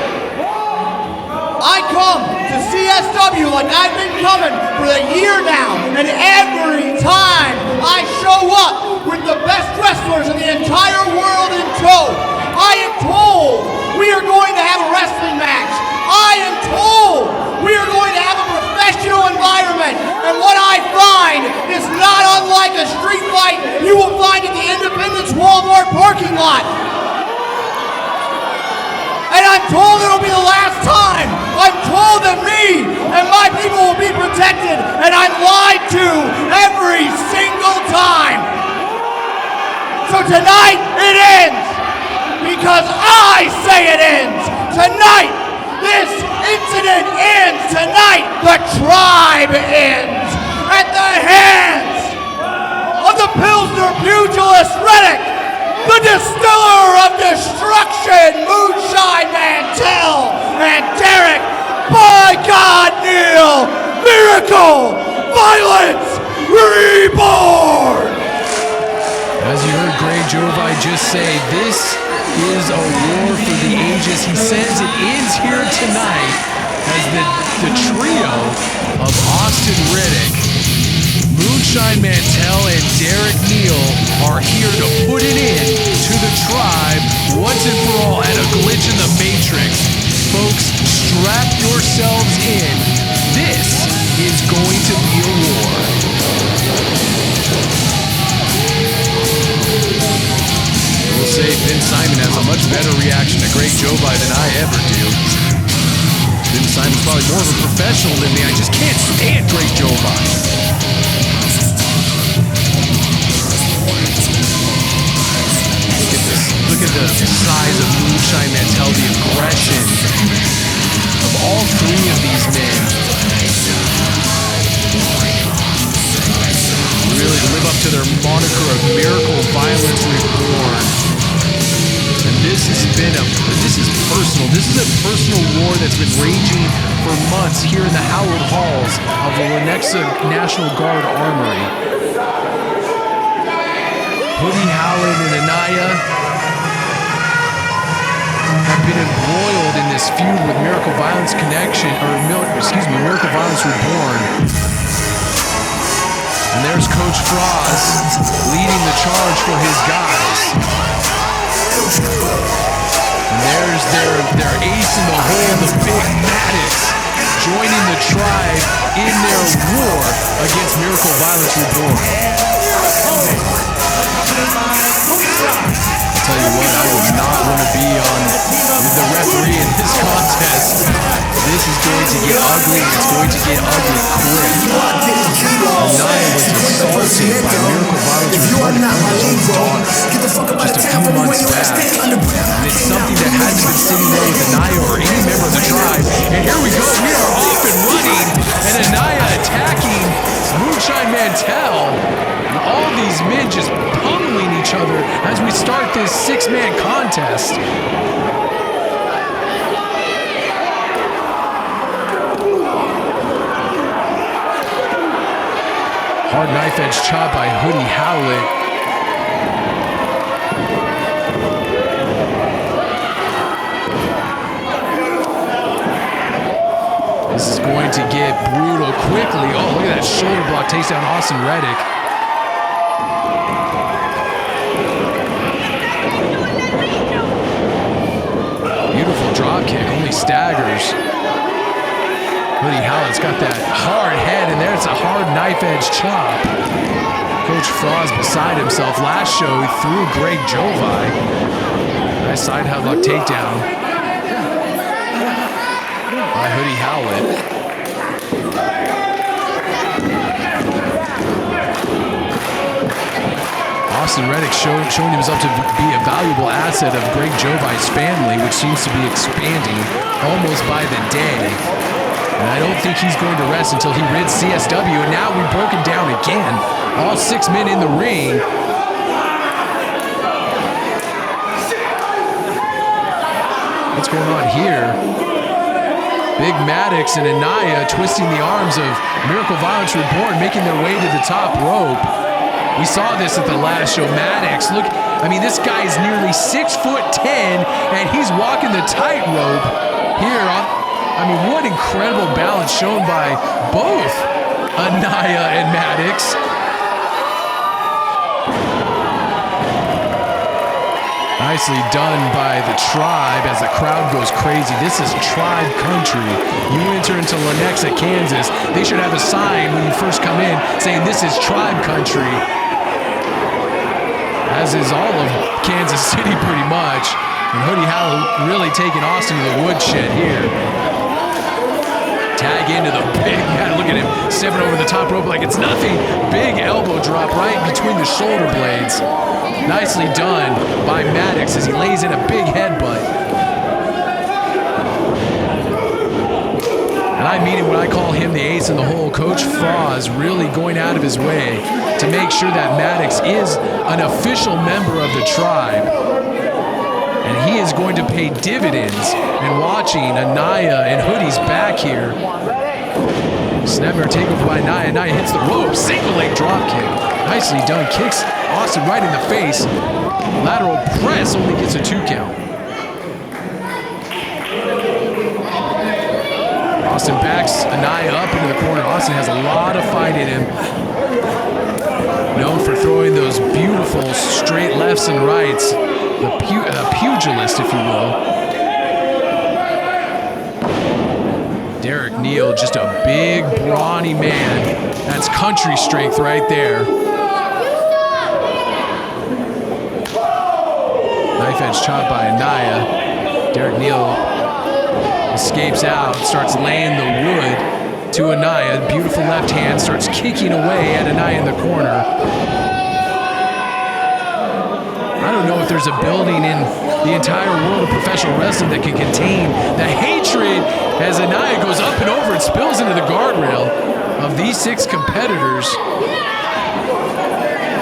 I come to CSW like I've been coming for a year now, and every time I show up with the best wrestlers in the entire world in tow, I am told we are going to have a wrestling match. I am told we are going to have a professional environment, and what I find is not unlike a street fight you will find at the Independence Walmart parking lot. told it'll be the last time. I'm told that me and my people will be protected, and I'm lied to every single time. So tonight it ends because I say it ends. Tonight, this incident ends. Tonight, the tribe ends at the hands of the Pilsner pugilist Reddick, the distiller of destruction, Moonshine Mantell, and Derek, by God, Neil, Miracle, Violence, Reborn!
As you heard Greg Jovi just say, this is a war for the ages. He says it ends here tonight as the trio of Austin Riddick, Moonshine Mantell, and Derek Neal are here to put it in to the tribe once and for all at a glitch in the matrix. Folks, strap yourselves in. This is going to be a war. We'll say Ben Simon has a much better reaction to Greg Jovi than I ever do. Ben Simon's probably more of a professional than me. I just can't stand Greg Jovi. Look at the size of Moonshine Mantell, the aggression of all three of these men. Really to live up to their moniker of Miracle, Violence, Reborn. And this is personal. This is a personal war that's been raging for months here in the hallowed halls of the Lenexa National Guard Armory. Hoodie Howland and Anaya have been embroiled in this feud with Miracle Violence Miracle Violence Reborn. And there's Coach Frost leading the charge for his guys. And there's their ace in the hole, the Big Maddox, joining the tribe in their war against Miracle Violence Reborn. I'll tell you what, I would not want to be on the referee in this contest. This is going to get ugly, and it's going to get ugly quick. Anaya was assaulted by Miracle Violence Reborn in front of his own daughter just a few months back. And it's something that hasn't been sitting there with Anaya or any member of the tribe. And here we go, we are off and running, and Anaya attacking Moonshine Mantell. And all these men just pummeling each other as we start this six-man contest. Hard knife edge chop by Hoodie Howlett. This is going to get brutal quickly. Oh, look at that shoulder block. Takes down Austin Reddick. Beautiful drop kick. Only staggers. Hoodie Howlett's got that hard head, and there's a hard knife edge chop. Coach Frost beside himself. Last show, he threw Greg Jovi. Nice side headlock takedown by Hoodie Howlett. Austin Reddick showing himself to be a valuable asset of Greg Jovi's family, which seems to be expanding almost by the day. And I don't think he's going to rest until he rids CSW. And now we've broken down again. All 6 men in the ring. What's going on here? Big Maddox and Anaya twisting the arms of Miracle Violence Reborn, making their way to the top rope. We saw this at the last show. Maddox, look, I mean, this guy is nearly 6'10", and he's walking the tightrope here. I mean, what incredible balance shown by both Anaya and Maddox. Nicely done by the tribe as the crowd goes crazy. This is tribe country. You enter into Lenexa, Kansas. They should have a sign when you first come in saying this is tribe country. As is all of Kansas City pretty much. And Hoodie Howell really taking Austin to the woodshed here. Tag into the big man. Look at him stepping over the top rope like it's nothing. Big elbow drop right between the shoulder blades. Nicely done by Maddox as he lays in a big headbutt. And I mean it when I call him the ace in the hole. Coach Froz really going out of his way to make sure that Maddox is an official member of the tribe. And he is going to pay dividends. And watching Anaya and Hoodie's back here. Snapmare takeover by Anaya. Anaya hits the rope. Single leg drop kick. Nicely done. Kicks Austin right in the face. Lateral press only gets a 2 count. Austin backs Anaya up into the corner. Austin has a lot of fight in him. Known for throwing those beautiful straight lefts and rights. The pugilist, if you will. Derek Neal, just a big, brawny man. That's country strength right there. Knife edge chop by Anaya. Derek Neal escapes out, starts laying the wood to Anaya. Beautiful left hand, starts kicking away at Anaya in the corner. I don't know if there's a building in the entire world of professional wrestling that can contain the hatred as Anaya goes up and over and spills into the guardrail of these 6 competitors.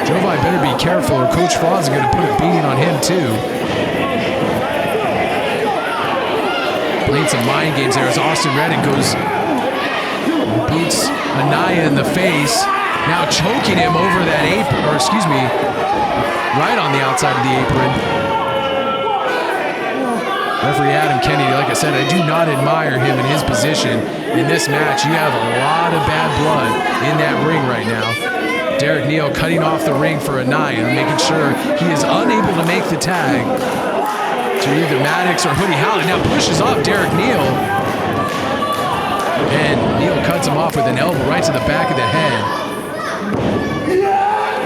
Jovi better be careful or Coach Froz is going to put a beating on him too. Playing some mind games there as Austin Redden goes and boots Anaya in the face. Now choking him over that apron, or excuse me, right on the outside of the apron. Referee Adam Kennedy, like I said, I do not admire him in his position in this match. You have a lot of bad blood in that ring right now. Derek Neal cutting off the ring for Anaya, making sure he is unable to make the tag to either Maddox or Hoodie Howell. Now pushes off Derek Neal. And Neal cuts him off with an elbow right to the back of the head.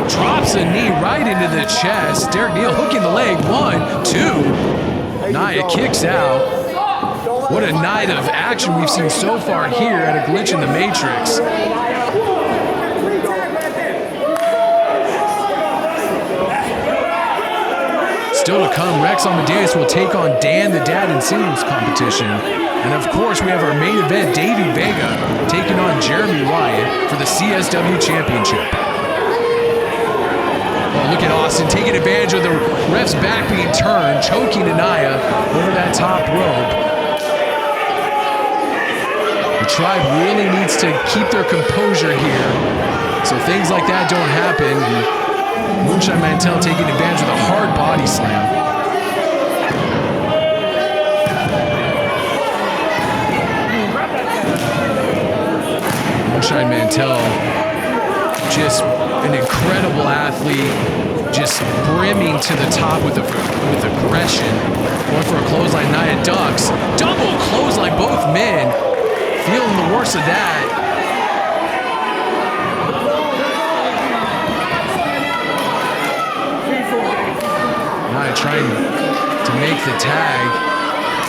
Drops a knee right into the chest. Derek Neal hooking the leg. 1, 2. Naya kicks out. What a night of action we've seen so far here at a Glitch in the Matrix. Still to come, Wrex Amadeus will take on Dan the Dad in singles competition. And of course, we have our main event, Davey Vega, taking on Jeremy Wyatt for the CSW Championship. Oh, look at Austin taking advantage of the ref's back being turned, choking Anaya over that top rope. The tribe really needs to keep their composure here so things like that don't happen. And Moonshine Mantel taking advantage of the hard body slam. Moonshine Mantel, just an incredible athlete, just brimming to the top with aggression. Going for a clothesline, Nia ducks. Double clothesline, both men feeling the worst of that. Nia trying to make the tag.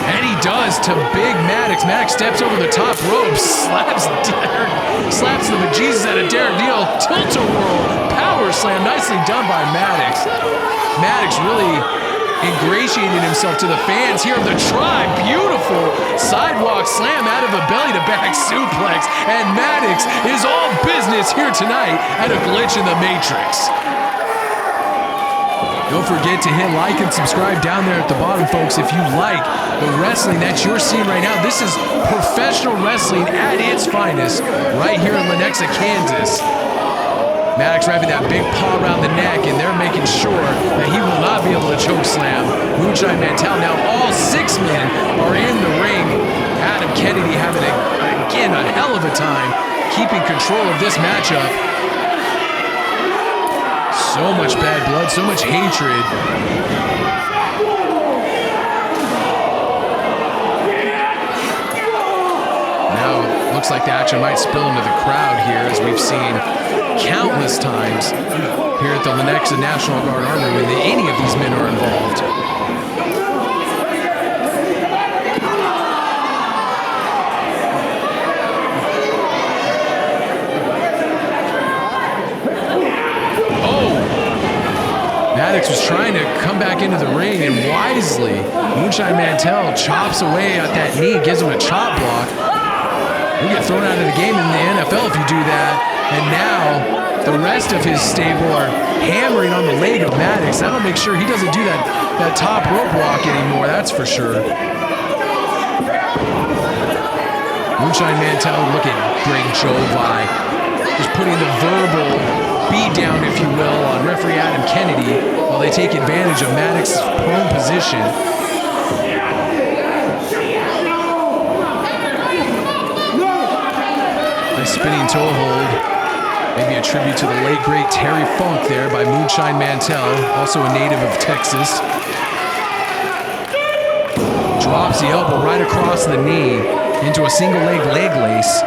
And he does to Big Maddox. Maddox steps over the top rope, slaps the bejesus out of Derek Neal. Tilt-a-whirl, power slam, nicely done by Maddox. Maddox really ingratiating himself to the fans here of the tribe. Beautiful sidewalk slam out of a belly-to-back suplex. And Maddox is all business here tonight at a Glitch in the Matrix. Don't forget to hit like and subscribe down there at the bottom, folks, if you like the wrestling that you're seeing right now. This is professional wrestling at its finest right here in Lenexa, Kansas. Maddox wrapping that big paw around the neck, and they're making sure that he will not be able to choke slam Moonshine Mantel. Now all 6 men are in the ring. Adam Kennedy having, again, a hell of a time keeping control of this matchup. So much bad blood, so much hatred. Now, looks like the action might spill into the crowd here, as we've seen countless times here at the Lenexa National Guard Armory when any of these men are involved. Maddox was trying to come back into the ring, and wisely, Moonshine Mantell chops away at that knee, gives him a chop block. You get thrown out of the game in the NFL if you do that. And now the rest of his stable are hammering on the leg of Maddox. That'll make sure he doesn't do that top rope walk anymore, that's for sure. Moonshine Mantell looking great Jovi. Just putting the verbal beat down, if you will, on referee Adam Kennedy while they take advantage of Maddox's prone position. Nice spinning toe hold. Maybe a tribute to the late, great Terry Funk there by Moonshine Mantell, also a native of Texas. Drops the elbow right across the knee into a single leg lace.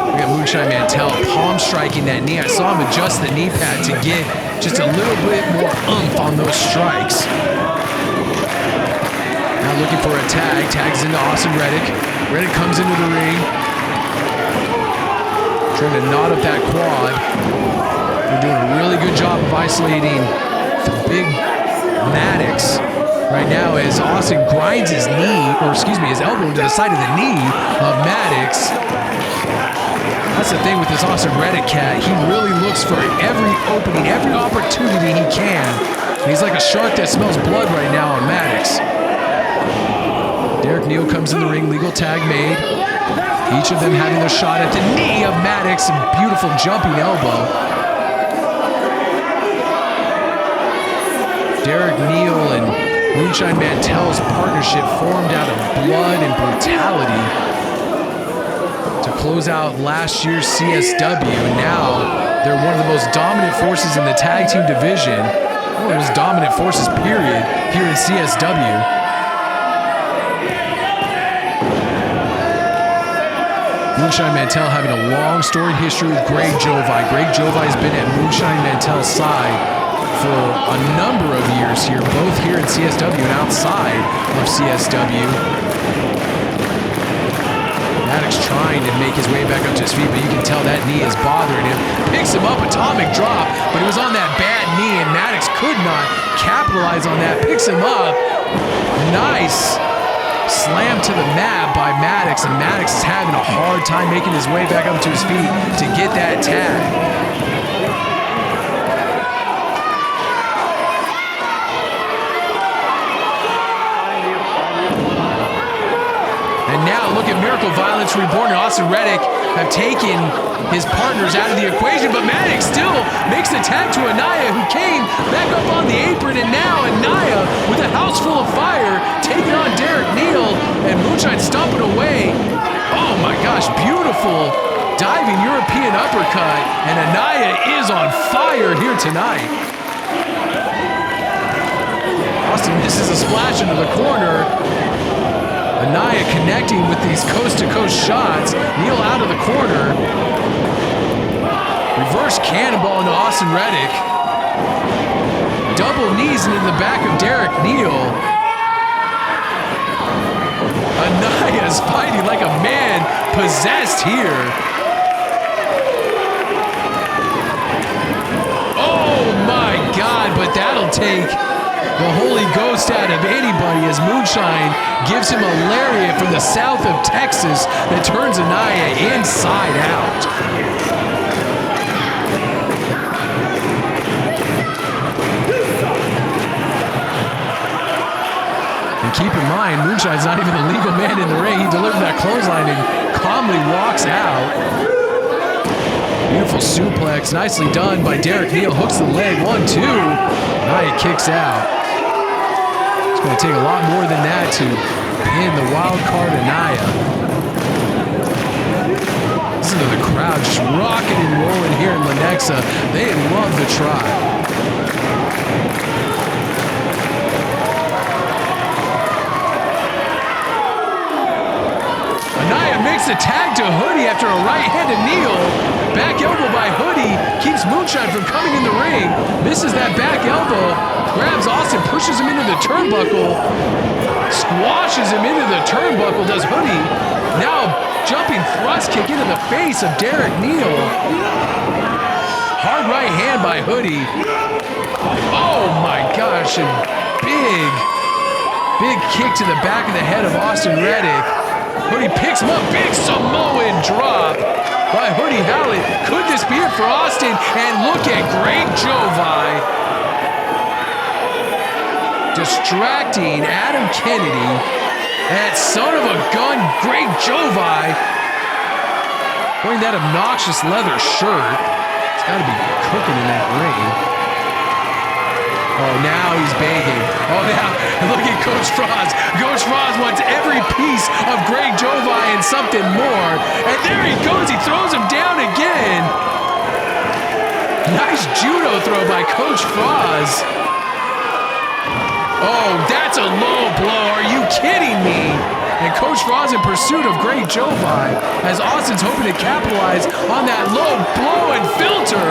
We got Moonshine Mantell palm striking that knee. I saw him adjust the knee pad to get just a little bit more oomph on those strikes. Now looking for a tag. Tags into Austin Reddick. Reddick comes into the ring. Trying to knot up that quad. They're doing a really good job of isolating the big Maddox right now as Austin grinds his knee, or excuse me, his elbow into the side of the knee of Maddox. That's the thing with this Austin Reddick cat. He really looks for every opening, every opportunity he can. He's like a shark that smells blood right now on Maddox. Derek Neal comes in the ring, legal tag made. Each of them having a shot at the knee of Maddox, a beautiful jumping elbow. Derek Neal and Moonshine Mantell's partnership formed out of blood and brutality to close out last year's CSW. Now they're one of the most dominant forces in the tag team division, one of the most dominant forces, period, here in CSW. Moonshine Mantell having a long storied history with Greg Jovi. Greg Jovi has been at Moonshine Mantell's side for a number of years here, both here in CSW and outside of CSW. Maddox trying to make his way back up to his feet, but you can tell that knee is bothering him. Picks him up, atomic drop, but he was on that bad knee, and Maddox could not capitalize on that. Picks him up. Nice slam to the mat by Maddox, and Maddox is having a hard time making his way back up to his feet to get that tag. And now look at Miracle Violence Reborn and Austin Reddick have taken his partners out of the equation, but Maddox still makes the tag to Anaya, who came back up on the apron, and now Anaya with a house full of fire taking on Derek Neal, and Moonshine stomping away. Oh my gosh, beautiful diving European uppercut, and Anaya is on fire here tonight. Austin misses a splash into the corner. Anaya connecting with these coast-to-coast shots. Neal out of the corner. Reverse cannonball into Austin Reddick. Double knees into the back of Derek Neal. Anaya's fighting like a man possessed here. Oh my God, but that'll take the Holy Ghost out of anybody as Moonshine gives him a lariat from the south of Texas that turns Anaya inside out. And keep in mind, Moonshine's not even the legal man in the ring. He delivered that clothesline and calmly walks out. Beautiful suplex, nicely done by Derek Neal. Hooks the leg, 1-2. Anaya kicks out. It's going to take a lot more than that to pin the wild card Anaya. Listen to the crowd just rocking and rolling here in Lenexa. They love the Tribe. Anaya makes the tag to Hoodie after a right-handed Neal. Back elbow by Hoodie keeps Moonshine from coming in the ring. Misses that back elbow. Grabs Austin, pushes him into the turnbuckle. Squashes him into the turnbuckle, does Hoodie. Now jumping thrust kick into the face of Derek Neal. by Hoodie. Oh my gosh, and big kick to the back of the head of Austin Reddick. Hoodie picks him up, big Samoan drop by Hoodie Hallett. Could this be it for Austin? And look at Greg Jovi distracting Adam Kennedy. That son of a gun, Greg Jovi, wearing that obnoxious leather shirt. It's got to be cooking in that ring. Oh, now he's begging. Oh, now look at Coach Frost. Coach Frost wants every piece of Greg Jovi and something more. And there he goes. He throws him down again. Nice judo throw by Coach Frost. Oh, that's a low blow. Are you kidding me? And Coach Frost in pursuit of Greg Jovi as Austin's hoping to capitalize on that low blow and filter.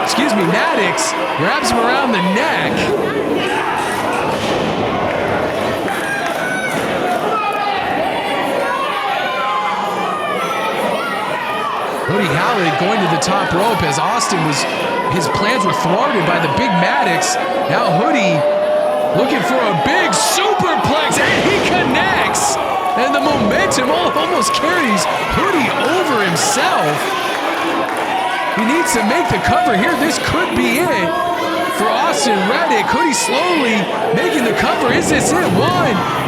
Excuse me, Maddox grabs him around the neck. Hoodie Hallett going to the top rope as his plans were thwarted by the big Maddox. Now Hoodie looking for a big superplex, and he connects. And the momentum almost carries Hoodie over himself. He needs to make the cover here. This could be it for Austin Reddick. Hoodie slowly making the cover. Is this it? 1,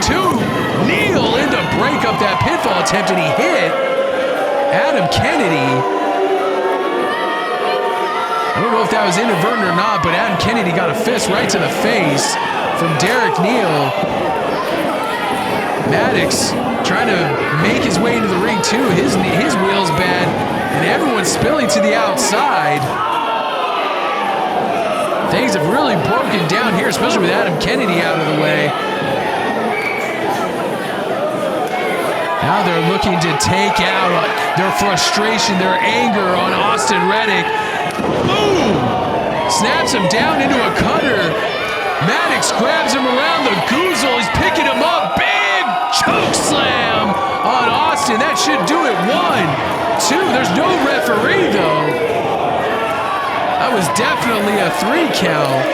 2. Kneel in to break up that pinfall attempt, and he hit Adam Kennedy. I don't know if that was inadvertent or not, but Adam Kennedy got a fist right to the face from Derek Neal. Maddox trying to make his way into the ring too. His wheel's bad, and everyone's spilling to the outside. Things have really broken down here, especially with Adam Kennedy out of the way. Now they're looking to take out their frustration, their anger on Austin Reddick. Boom! Snaps him down into a cutter. Maddox grabs him around the goozle. He's picking him up. Big choke slam on Austin. That should do it. 1, 2. There's no referee, though. That was definitely a 3 count.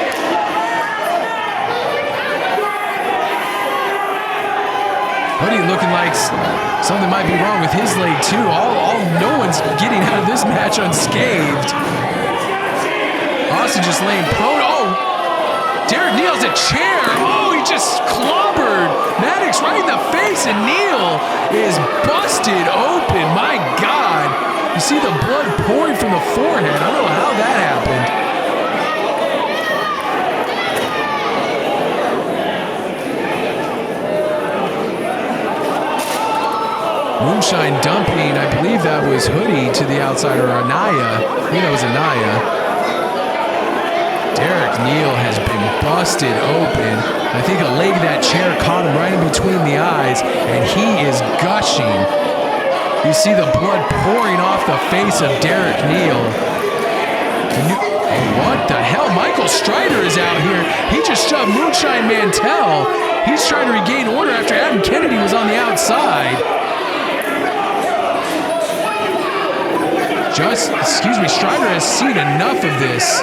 Hoodie looking like something might be wrong with his leg, too. No one's getting out of this match unscathed. Austin just laying prone. Oh! Derek Neal's a chair. Oh, he just clobbered Maddox right in the face, and Neal is busted open. My God. You see the blood pouring from the forehead. I don't know how that happened. Moonshine dumping, I believe that was Hoodie to the outside, or Anaya. I think that was Anaya. Derek Neal has been busted open. I think a leg of that chair caught him right in between the eyes, and he is gushing. You see the blood pouring off the face of Derek Neal. What the hell? Michael Strider is out here. He just shoved Moonshine Mantell. He's trying to regain order after Adam Kennedy was on the outside. Strider has seen enough of this.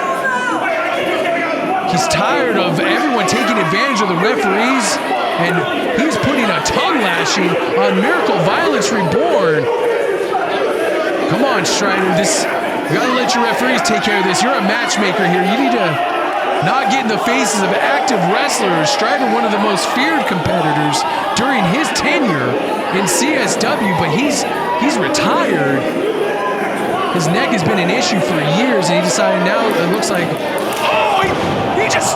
He's tired of everyone taking advantage of the referees, and he's putting a tongue lashing on Miracle Violence Reborn. Come on, Strider. You gotta let your referees take care of this. You're a matchmaker here. You need to not get in the faces of active wrestlers. Strider, one of the most feared competitors during his tenure in CSW, but he's retired. His neck has been an issue for years, and he decided now it looks like, oh, he just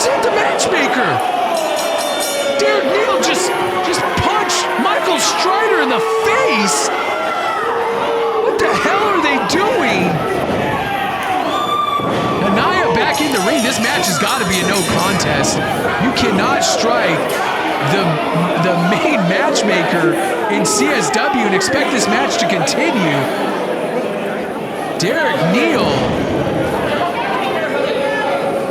hit the matchmaker. Derek Neal just punched Michael Strider in the face. What the hell are they doing? Anaya back in the ring. This match has got to be a no contest. You cannot strike the main matchmaker in CSW and expect this match to continue. Derek Neal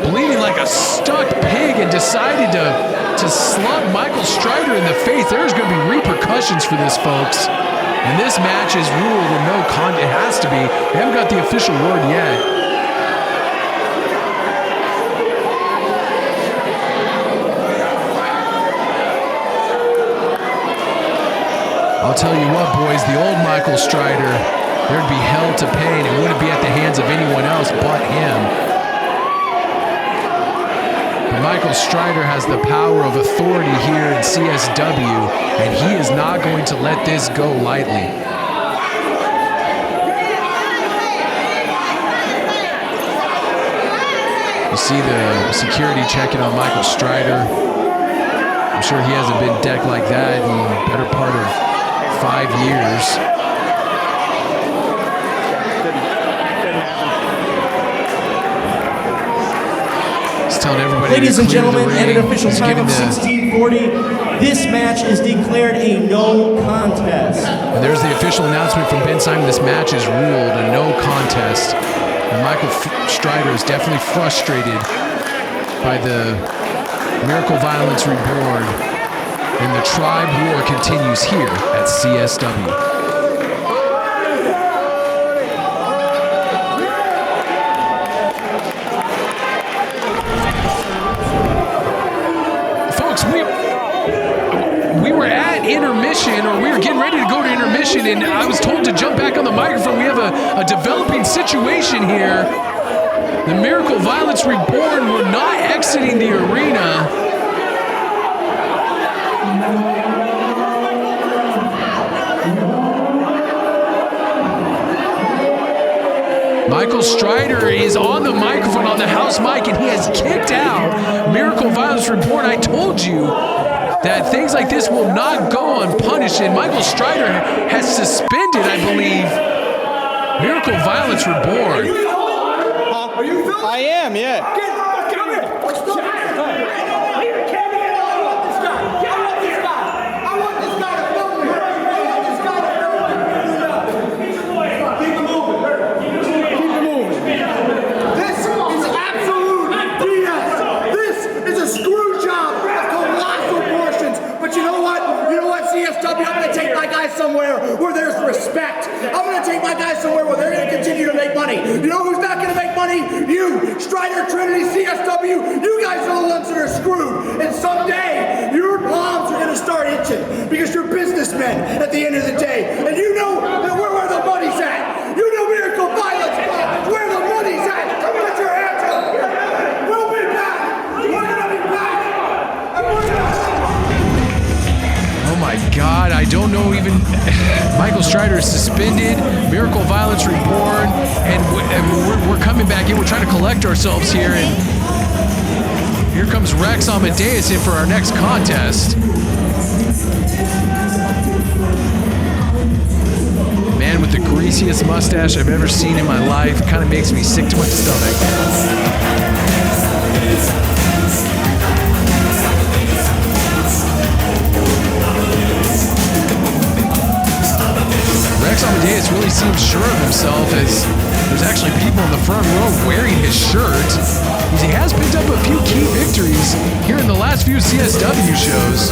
bleeding like a stuck pig and decided to slug Michael Strider in the face. There's going to be repercussions for this, folks. And this match is ruled a no contest. It has to be. We haven't got the official word yet. I'll tell you what, boys, the old Michael Strider, there'd be hell to pay, and it wouldn't be at the hands of anyone else but him. But Michael Strider has the power of authority here in CSW, and he is not going to let this go lightly. You see the security checking on Michael Strider. I'm sure he hasn't been decked like that in the better part of 5 years. He's telling everybody.
Ladies and gentlemen, at an official
He's
time of
giving
16:40, this match is declared a no contest.
And there's the official announcement from Ben Simon. This match is ruled a no contest. And Michael Strider is definitely frustrated by the Miracle Violence Reborn, and the tribe war continues here at CSW. Folks, we were at intermission, or we were getting ready to go to intermission, and I was told to jump back on the microphone. We have a developing situation here. The Miracle Violence Reborn were not exiting the arena. Michael Strider is on the microphone, on the house mic, and he has kicked out Miracle Violence Reborn. I told you that things like this will not go unpunished, and Michael Strider has suspended, I believe, Miracle Violence Reborn.
I am, yeah.
Come here. What's the matter? I want this guy to film me. Keep moving. This is absolute BS. This is a screw job of colossal portions. But you know what? CSW, I'm going to take my guys somewhere where there's respect. I'm going to take my guys somewhere where they're going to continue to make money. You know who's not going to make money? You, Strider, Trinity, CSW. You guys are the ones that are screwed. And someday, your palms are going to start itching because you're businessmen at the end of the day. And you know that we're where the money's at. You know Miracle Violence, where the money's at. Put your hands up. We'll be back. We're going to be back. And we're going to...
Oh my God, I don't know even. Michael Strider is suspended, Miracle Violence Reborn, and we're coming back in. We're trying to collect ourselves here, and here comes Wrex Amadeus in for our next contest. Man with the greasiest mustache I've ever seen in my life. Kind of makes me sick to my stomach. Wrex Amadeus really seems sure of himself, as there's actually people in the front row wearing his shirt. He has picked up a few key victories here in the last few CSW shows.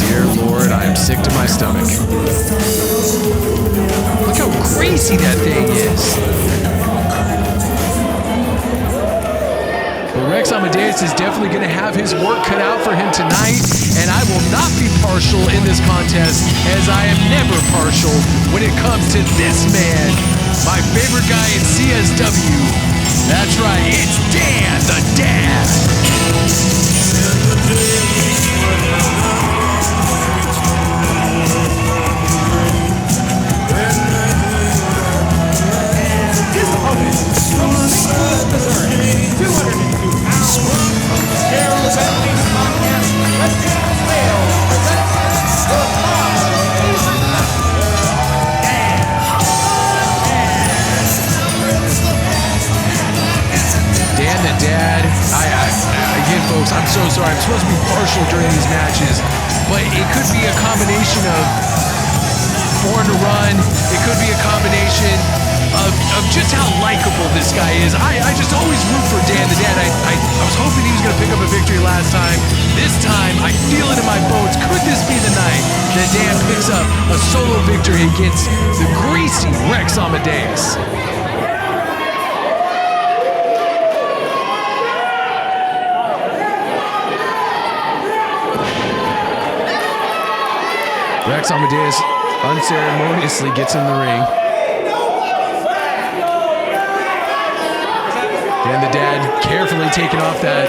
Dear Lord, I am sick to my stomach. Look how crazy that thing is. Wrex Amadeus is definitely going to have his work cut out for him tonight, and I will not be partial in this contest, as I am never partial when it comes to this man, my favorite guy in CSW. That's right, it's Dan the Dad.
His opponent, from St. Louis, Missouri, 202 pounds. Here presenting this podcast, let's get this male presents the
Dan the Dad. Again, folks, I'm so sorry. I'm supposed to be partial during these matches, but it could be a combination of born to run. It could be a combination of just how likable this guy is. I just always root for Dan the Dad. I was hoping he was going to pick up a victory last time. This time, I feel it in my bones. Could this be the night that Dan picks up a solo victory against the greasy Rex Amadeus? Rex Amadeus unceremoniously gets in the ring. And the dad carefully taking off that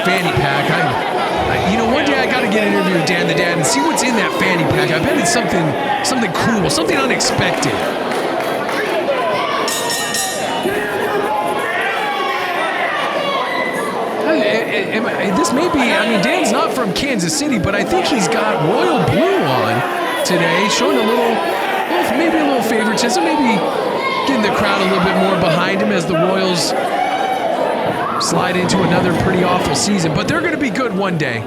fanny pack. You know, one day I got to get an interview with Dan the Dad and see what's in that fanny pack. I bet it's something cool, something unexpected. This may be, I mean, Dan's not from Kansas City, but I think he's got royal blue on today, showing maybe a little favoritism, maybe getting the crowd a little bit more behind him as the Royals slide into another pretty awful season, but they're going to be good one day.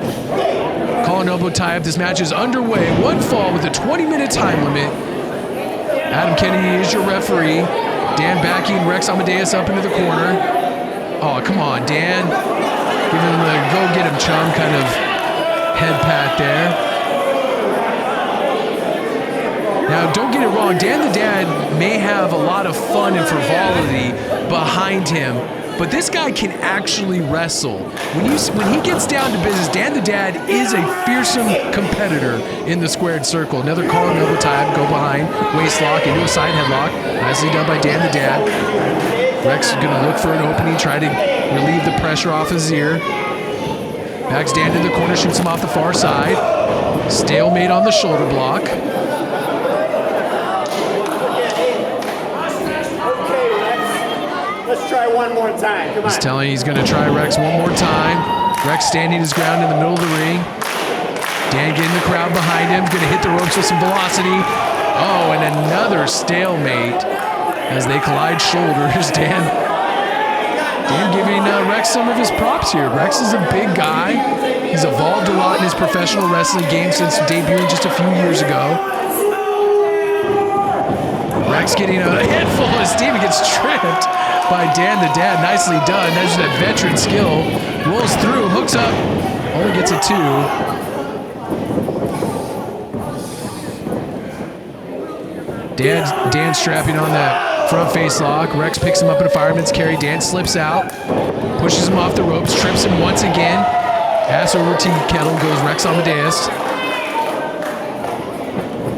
Call an elbow tie-up. This match is underway. One fall with a 20-minute time limit. Adam Kennedy is your referee. Dan backing Wrex Amadeus up into the corner. Oh, come on, Dan. Give him the go-get-him chum kind of head pat there. Now, don't get it wrong. Dan the Dad may have a lot of fun and frivolity behind him, but this guy can actually wrestle. When he gets down to business, Dan the Dad is a fearsome competitor in the squared circle. Another call and elbow tie, go behind, waist lock into a side headlock. Nicely done by Dan the Dad. Rex is going to look for an opening, try to relieve the pressure off his ear. Backs Dan to the corner, shoots him off the far side. Stalemate on the shoulder block.
Let's try one more time. Come on.
He's telling he's going to try Rex one more time. Rex standing his ground in the middle of the ring. Dan getting the crowd behind him. Going to hit the ropes with some velocity. Oh, and another stalemate as they collide shoulders. Dan giving Rex some of his props here. Rex is a big guy. He's evolved a lot in his professional wrestling game since debuting just a few years ago. Rex getting a handful of steam. He gets tripped by Dan the Dad. Nicely done. That's that veteran skill. Rolls through, hooks up, only gets a 2. Dan strapping on that front face lock. Rex picks him up in a fireman's carry. Dan slips out, pushes him off the ropes, trips him once again. Ass over tea kettle goes Rex Amadeus.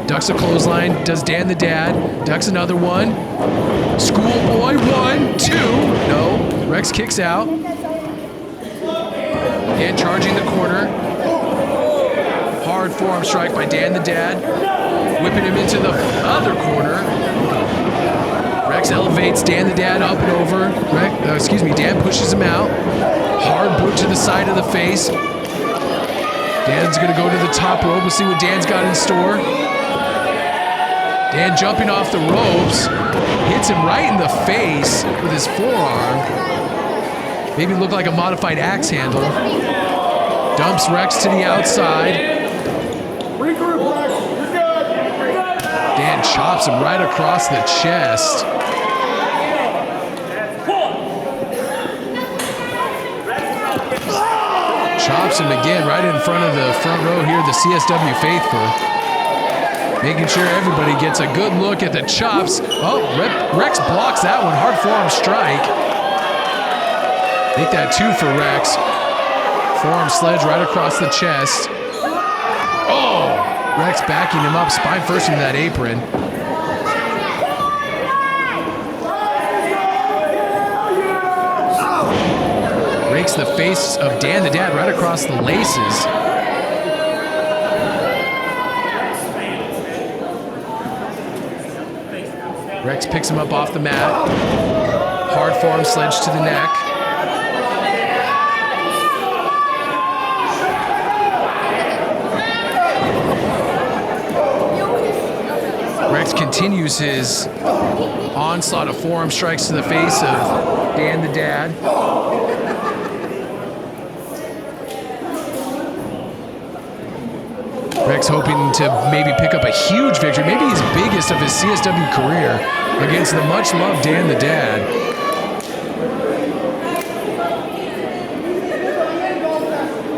Ducks a clothesline, does Dan the Dad, ducks another one. Schoolboy, 1, 2, no. Rex kicks out. Dan charging the corner. Hard forearm strike by Dan the Dad. Whipping him into the other corner. Rex elevates Dan the Dad up and over. Dan pushes him out. Hard boot to the side of the face. Dan's gonna go to the top rope. We'll see what Dan's got in store. Dan jumping off the ropes, hits him right in the face with his forearm. Maybe look like a modified axe handle. Dumps Rex to the outside. Dan chops him right across the chest. Chops him again right in front of the front row here, the CSW faithful. Making sure everybody gets a good look at the chops. Oh, Rex blocks that one. Hard forearm strike. Make that 2 for Rex. Forearm sledge right across the chest. Oh, Rex backing him up, spine first into that apron. Rakes the face of Dan the Dad right across the laces. Rex picks him up off the mat. Hard forearm sledge to the neck. Rex continues his onslaught of forearm strikes to the face of Dan the Dad. Rex hoping to maybe pick up a huge victory, maybe his biggest of his CSW career, against the much-loved Dan the Dad.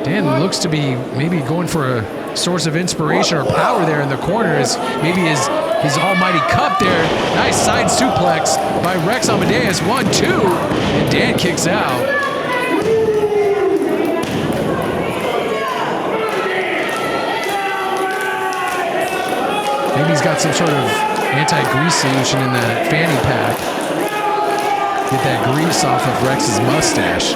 Dan looks to be maybe going for a source of inspiration or power there in the corner, as maybe his almighty cup there. Nice side suplex by Rex Amadeus. 1, 2, and Dan kicks out. Maybe he's got some sort of anti-grease solution in that fanny pack. Get that grease off of Rex's mustache.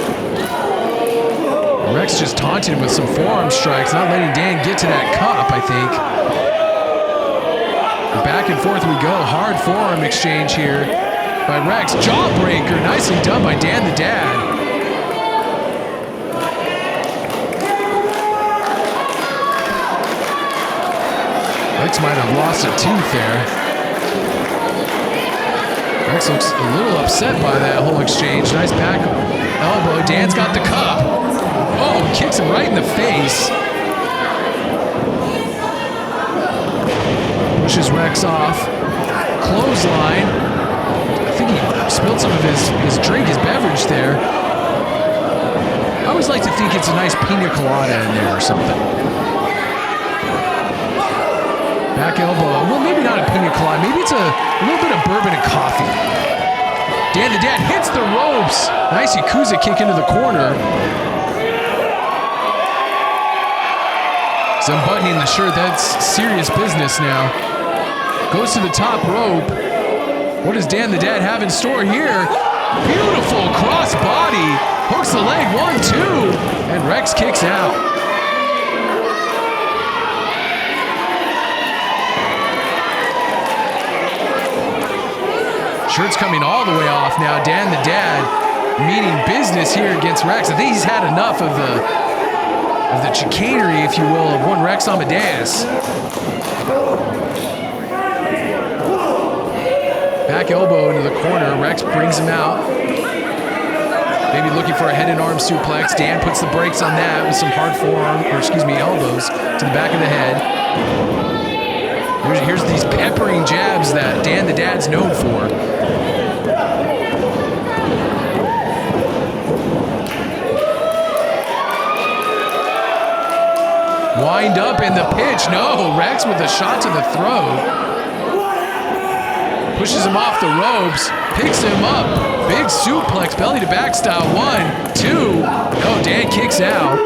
Rex just taunted him with some forearm strikes, not letting Dan get to that cup, I think. Back and forth we go. Hard forearm exchange here by Rex. Jawbreaker, nicely done by Dan the Dad. Rex might have lost a tooth there. Rex looks a little upset by that whole exchange. Nice back elbow. Dan's got the cup. Oh, kicks him right in the face. Pushes Rex off. Clothesline. I think he spilled some of his drink, his beverage there. I always like to think it's a nice pina colada in there or something. Back elbow. Well, maybe not a pina colada. Maybe it's a little bit of bourbon and coffee. Dan the Dad hits the ropes. Nice Yakuza kick into the corner. He's unbuttoning the shirt. That's serious business now. Goes to the top rope. What does Dan the Dad have in store here? Beautiful cross body. Hooks the leg. 1, 2. And Rex kicks out. Shirt's coming all the way off now. Dan the Dad meaning business here against Rex. I think he's had enough of the chicanery, if you will, of one Rex Amadeus. Back elbow into the corner. Rex brings him out. Maybe looking for a head and arm suplex. Dan puts the brakes on that with some hard elbows to the back of the head. Here's these peppering jabs that Dan the Dad's known for. Wind up in the pitch. No, Rex with a shot to the throat. Pushes him off the ropes. Picks him up. Big suplex, belly to back style. 1, 2. No, Dan kicks out.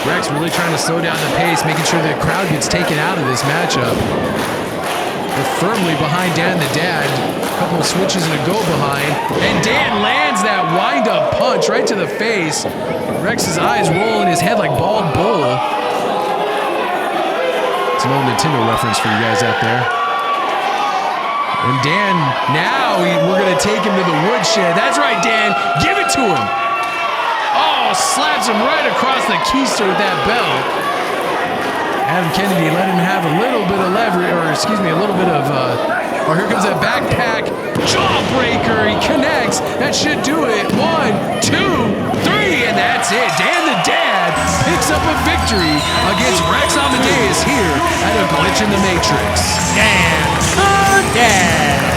Rex really trying to slow down the pace, making sure the crowd gets taken out of this matchup. They're firmly behind Dan the Dad. A couple of switches and a go behind. And Dan lands that wind-up punch right to the face. Rex's eyes roll in his head like bald bull. It's an old Nintendo reference for you guys out there. And Dan, now we're going to take him to the woodshed. That's right, Dan. Give it to him. Oh, slaps him right across the keister with that belt. Adam Kennedy let him have a little bit of leverage, or excuse me, a little bit of, here comes that backpack. Jawbreaker, he connects. That should do it. 1, 2, 3, and that's it. Dan the Dad picks up a victory against Rex Amadeus here at A Glitch in the Matrix. Dan the Dad.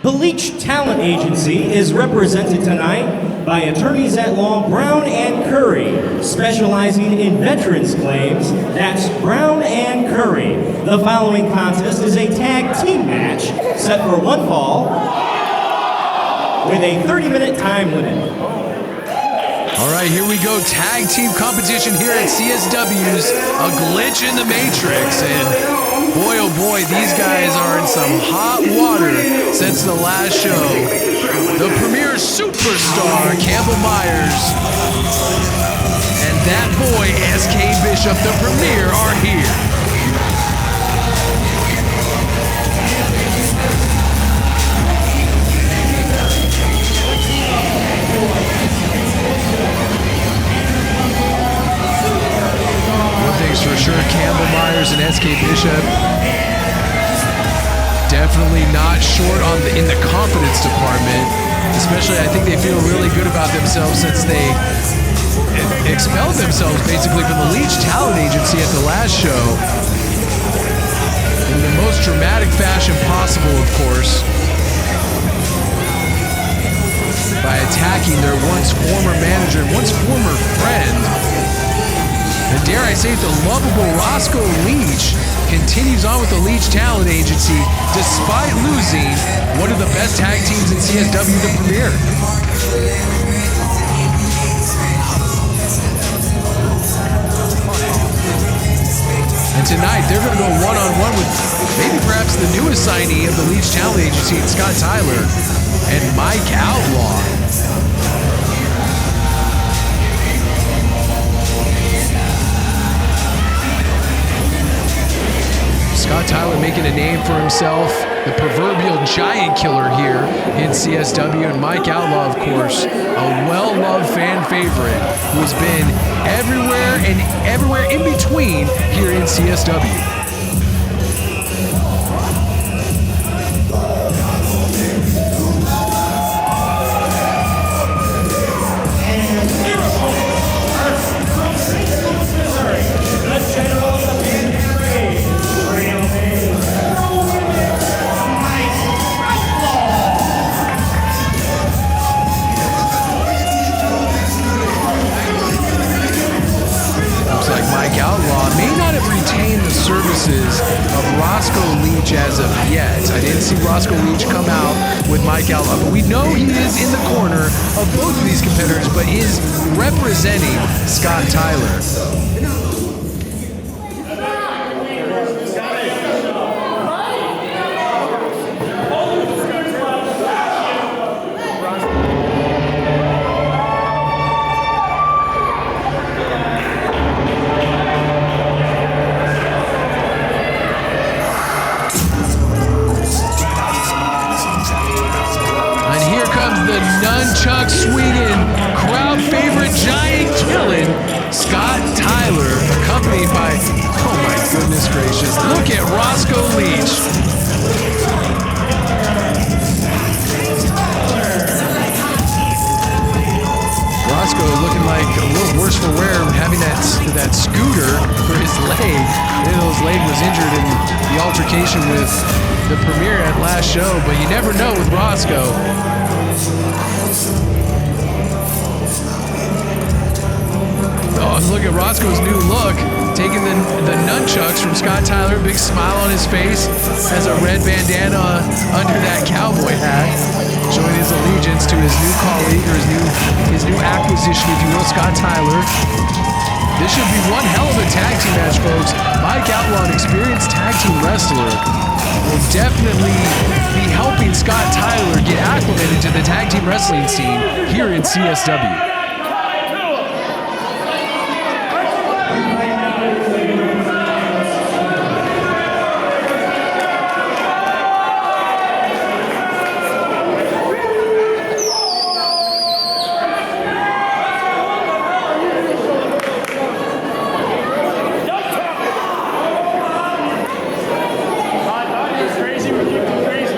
The Leech Talent Agency is represented tonight by attorneys at law Brown and Curry, specializing in veterans claims. That's Brown and Curry. The following contest is a tag team match set for one fall with a 30-minute time limit.
All right, here we go. Tag team competition here at CSW's A Glitch in the Matrix. And boy, oh boy, these guys are in some hot water since the last show. The premier superstar, Campbell Myers, and that boy, SK Bishop, the Premier, are here. One thing's for sure, Campbell Myers and SK Bishop definitely not short in the confidence department. Especially, I think they feel really good about themselves since they expelled themselves basically from the Leech talent agency at the last show. In the most dramatic fashion possible, of course. By attacking their once former manager, once former friend. And dare I say it, the lovable Roscoe Leech continues on with the Leech talent agency despite losing one of the best tag teams in CSW, the Premier. And tonight they're going to go one-on-one with maybe perhaps the newest signee of the Leech talent agency, Scott Tyler and Mike Outlaw. Scott Tyler making a name for himself, the proverbial giant killer here in CSW, and Mike Outlaw, of course, a well-loved fan favorite who has been everywhere and everywhere in between here in CSW. Services of Roscoe Leech as of yet. I didn't see Roscoe Leech come out with Mike Outlaw, but we know he is in the corner of both of these competitors, but is representing Scott Tyler. Nunchuck swinging, crowd favorite, giant killing, Scott Tyler, accompanied by, oh my goodness gracious, look at Roscoe Leech. Roscoe looking like a little worse for wear, having that scooter for his leg. His leg was injured in the altercation with the Premier at last show, but you never know with Roscoe. Oh, look at Roscoe's new look, taking the nunchucks from Scott Tyler, big smile on his face, has a red bandana under that cowboy hat, showing his allegiance to his new colleague, or his new acquisition, if you will, Scott Tyler. This should be one hell of a tag team match, folks. Mike Outlaw, an experienced tag team wrestler, will definitely be helping Scott Tyler get acclimated to the tag team wrestling scene here in CSW.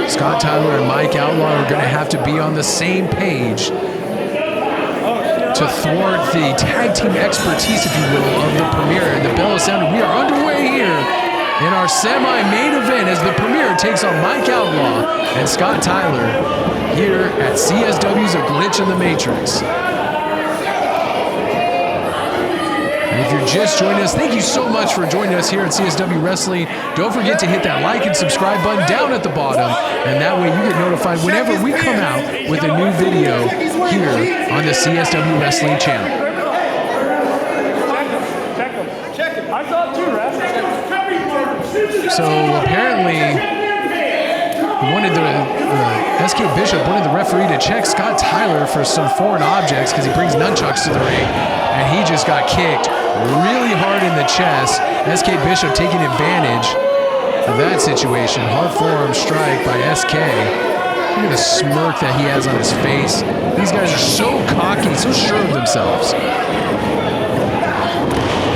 Scott Tyler and Mike Outlaw are going to have to be on the same page to thwart the tag team expertise, if you will, of the Premier. And the bell is sounded. We are underway here in our semi-main event as the Premier takes on Mike Outlaw and Scott Tyler here at CSW's A Glitch in the Matrix. If you're just joining us, thank you so much for joining us here at CSW Wrestling. Don't forget to hit that like and subscribe button down at the bottom, and that way you get notified whenever we come out with a new video here on the CSW Wrestling channel. So apparently SK Bishop wanted the referee to check Scott Tyler for some foreign objects because he brings nunchucks to the ring, and he just got kicked really hard in the chest. SK Bishop taking advantage of that situation. Hard forearm strike by SK. Look at the smirk that he has on his face. These guys are so cocky, so sure of themselves.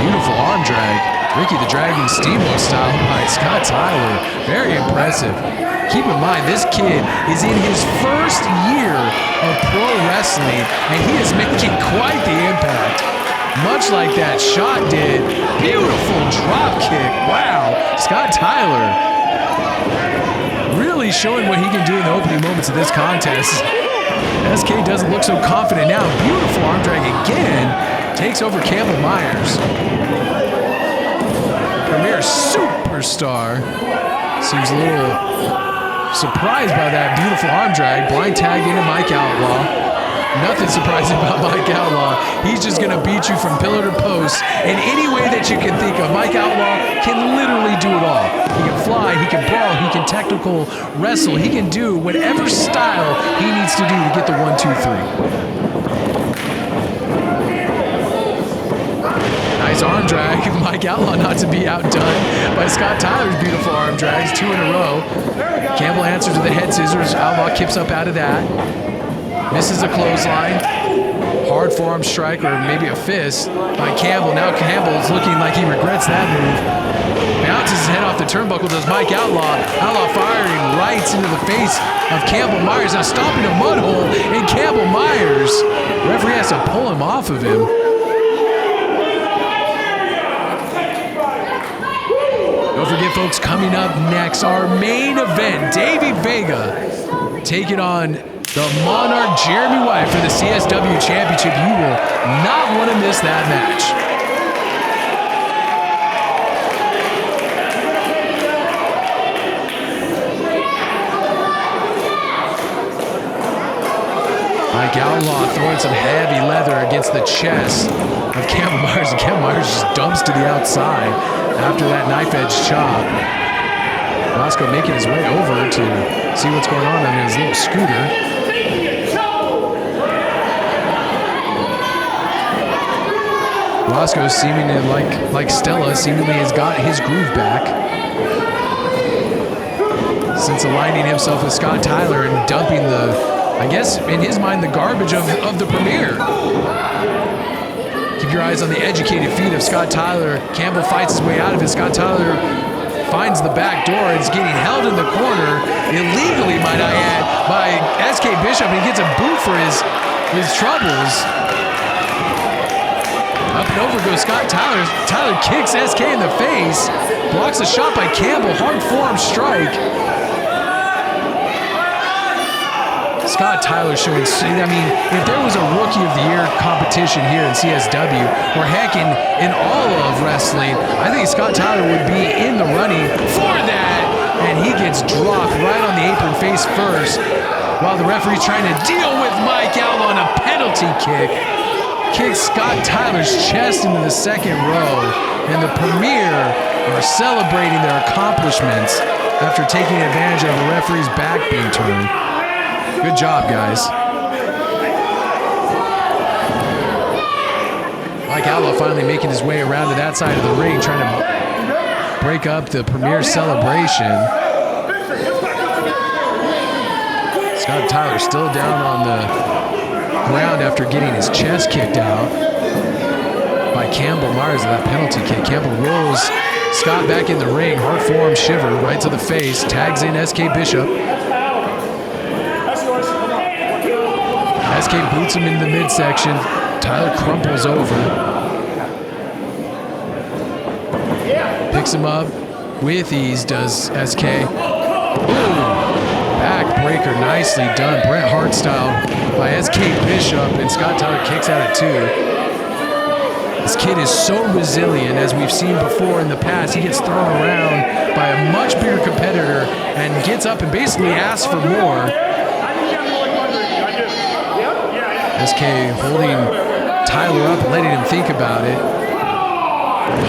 Beautiful arm drag. Ricky the Dragon Steamboat style by Scott Tyler. Very impressive. Keep in mind, this kid is in his first year of pro wrestling, and he is making quite the impact. Much like that shot did. Beautiful drop kick. Wow. Scott Tyler really showing what he can do in the opening moments of this contest. SK doesn't look so confident now. Beautiful arm drag again. Takes over Campbell Myers. Premier Superstar seems a little surprised by that beautiful arm drag. Blind tag into Mike Outlaw. Nothing surprising about Mike Outlaw. He's just going to beat you from pillar to post in any way that you can think of. Mike Outlaw can literally do it all. He can fly, he can brawl, he can technical wrestle. He can do whatever style he needs to do to get the 1, 2, 3. Nice arm drag. Mike Outlaw not to be outdone by Scott Tyler's beautiful arm drags. 2 in a row. Campbell answers to the head scissors. Outlaw kips up out of that. Misses a clothesline. Hard forearm strike, or maybe a fist by Campbell. Now Campbell's looking like he regrets that move. Bounces his head off the turnbuckle, does Mike Outlaw. Outlaw firing rights into the face of Campbell Myers. Now stomping a mud hole in Campbell Myers. Referee has to pull him off of him. Don't forget, folks, coming up next, our main event, Davey Vega taking on the Monarch Jeremy Wyatt for the CSW Championship. You will not want to miss that match. Mike Outlaw throwing some heavy leather against the chest of Campbell Myers, and Campbell Myers just dumps to the outside after that knife edge chop. Roscoe making his way over to see what's going on his little scooter. Roscoe seemingly, like Stella, seemingly has got his groove back since aligning himself with Scott Tyler and dumping the, I guess, in his mind, the garbage of the premiere. Keep your eyes on the educated feet of Scott Tyler. Campbell fights his way out of it. Scott Tyler finds the back door. It's getting held in the corner, illegally, might I add, by SK Bishop, and he gets a boot for his troubles. Up and over goes Scott Tyler. Tyler kicks SK in the face. Blocks a shot by Campbell. Hard forearm strike. Scott Tyler showing, I mean, if there was a Rookie of the Year competition here in CSW, or heck, in all of wrestling, I think Scott Tyler would be in the running for that. And he gets dropped right on the apron face first, while the referee's trying to deal with Mike Outlaw on a penalty kick. Kicks Scott Tyler's chest into the second row, and the Premier are celebrating their accomplishments after taking advantage of the referee's back being turned. Good job, guys. Mike Outlaw finally making his way around to that side of the ring, trying to break up the Premier celebration. Scott Tyler still down on the ground after getting his chest kicked out by Campbell Myers of that penalty kick. Campbell rolls Scott back in the ring. Hard forearm shiver right to the face. Tags in SK Bishop. SK boots him in the midsection. Tyler crumples over. Picks him up with ease, does SK. Ooh, backbreaker, nicely done. Bret Hart style by SK Bishop, and Scott Tyler kicks out at 2. This kid is so resilient, as we've seen before in the past. He gets thrown around by a much bigger competitor and gets up and basically asks for more. SK holding Tyler up and letting him think about it.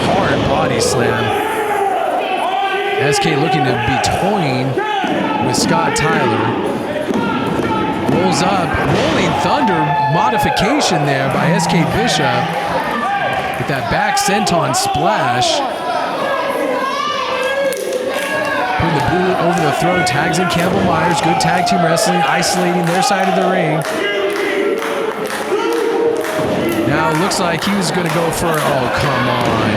Hard body slam. SK looking to be toying with Scott Tyler. Rolls up, Rolling Thunder modification there by SK Bishop with that back senton splash. Putting the boot over the throat, tags in Campbell Myers. Good tag team wrestling, isolating their side of the ring. Now it looks like he was going to go for, oh, come on.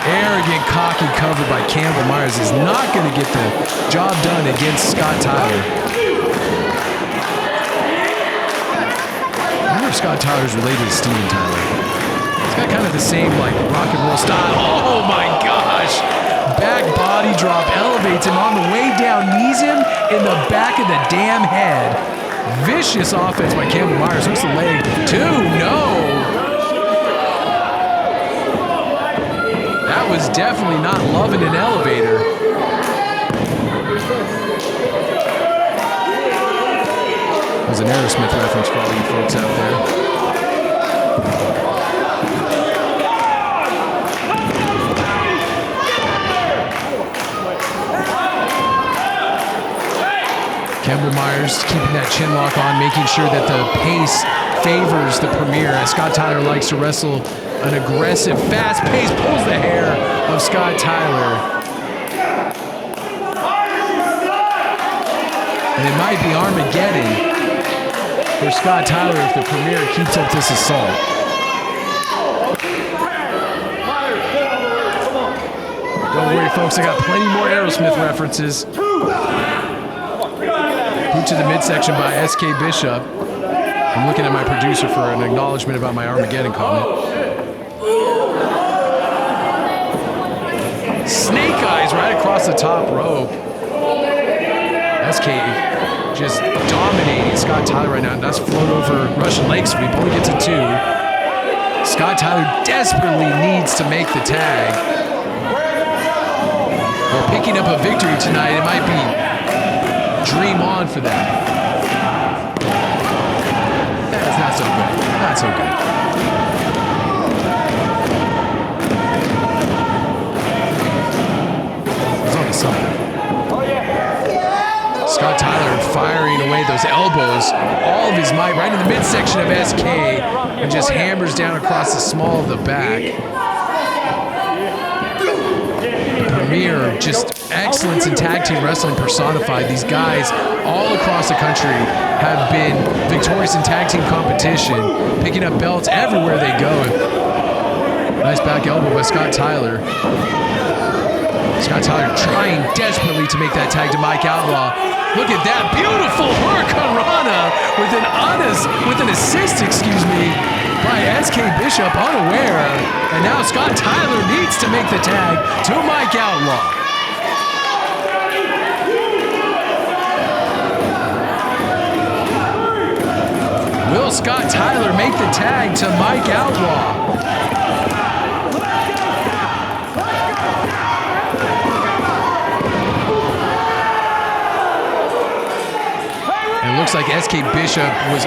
Arrogant, cocky cover by Campbell Myers is not going to get the job done against Scott Tyler. I wonder if Scott Tyler's related to Steven Tyler. He's got kind of the same, like, rock and roll style. Oh, my gosh. Back body drop, elevates him on the way down, knees him in the back of the damn head. Vicious offense by Campbell Myers. Hooks the leg. 2, no. That was definitely not loving an elevator. That was an Aerosmith reference for all you folks out there. Campbell Myers keeping that chin lock on, making sure that the pace favors the Premier, as Scott Tyler likes to wrestle an aggressive, fast pace, pulls the hair of Scott Tyler. And it might be Armageddon for Scott Tyler if the Premier keeps up this assault. Don't worry, folks, I got plenty more Aerosmith references. Boot to the midsection by SK Bishop. I'm looking at my producer for an acknowledgement about my Armageddon comment. Snake eyes right across the top rope. SK just dominating Scott Tyler right now. And that's float over Russian leg sweep. Only gets a 2. Scott Tyler desperately needs to make the tag. Well, picking up a victory tonight, it might be dream on for that. That's not so good. Not so good. There's only something. Scott Tyler firing away those elbows, all of his might, right in the midsection of SK, and just hammers down across the small of the back. Premier, just excellence in tag team wrestling personified. These guys all across the country have been victorious in tag team competition, picking up belts everywhere they go. Nice back elbow by Scott Tyler. Scott Tyler trying desperately to make that tag to Mike Outlaw. Look at that beautiful hurricanrana with an assist, by SK Bishop, unaware. And now Scott Tyler needs to make the tag to Mike Outlaw. Will Scott Tyler make the tag to Mike Outlaw? It looks like SK Bishop was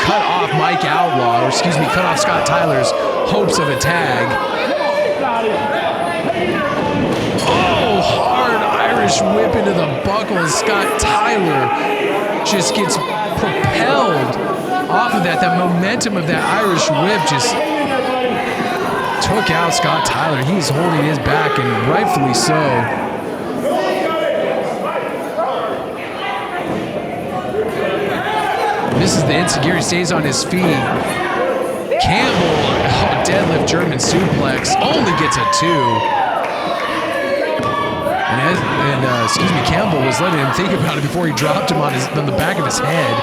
cut off Mike Outlaw, or cut off Scott Tyler's hopes of a tag. Oh, hard Irish whip into the buckle, and Scott Tyler just gets propelled off of that. That momentum of that Irish whip just took out Scott Tyler. He's holding his back, and rightfully so. Misses the Enziguri, stays on his feet. Campbell, deadlift German suplex, only gets a 2. And Campbell was letting him think about it before he dropped him on the back of his head.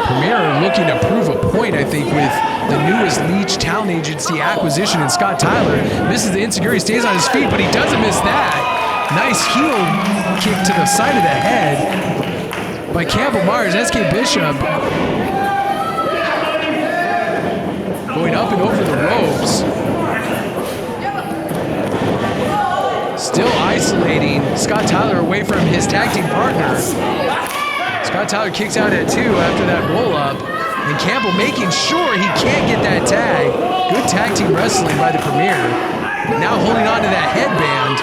Premier looking to prove a point, I think, with the newest Leech talent agency acquisition in Scott Tyler. Misses the Enziguri, stays on his feet, but he doesn't miss that. Nice heel kick to the side of the head by Campbell Myers. SK Bishop going up and over the ropes. Still isolating Scott Tyler away from his tag team partner. Scott Tyler kicks out at 2 after that roll up. And Campbell making sure he can't get that tag. Good tag team wrestling by the Premier. now holding on to that headband.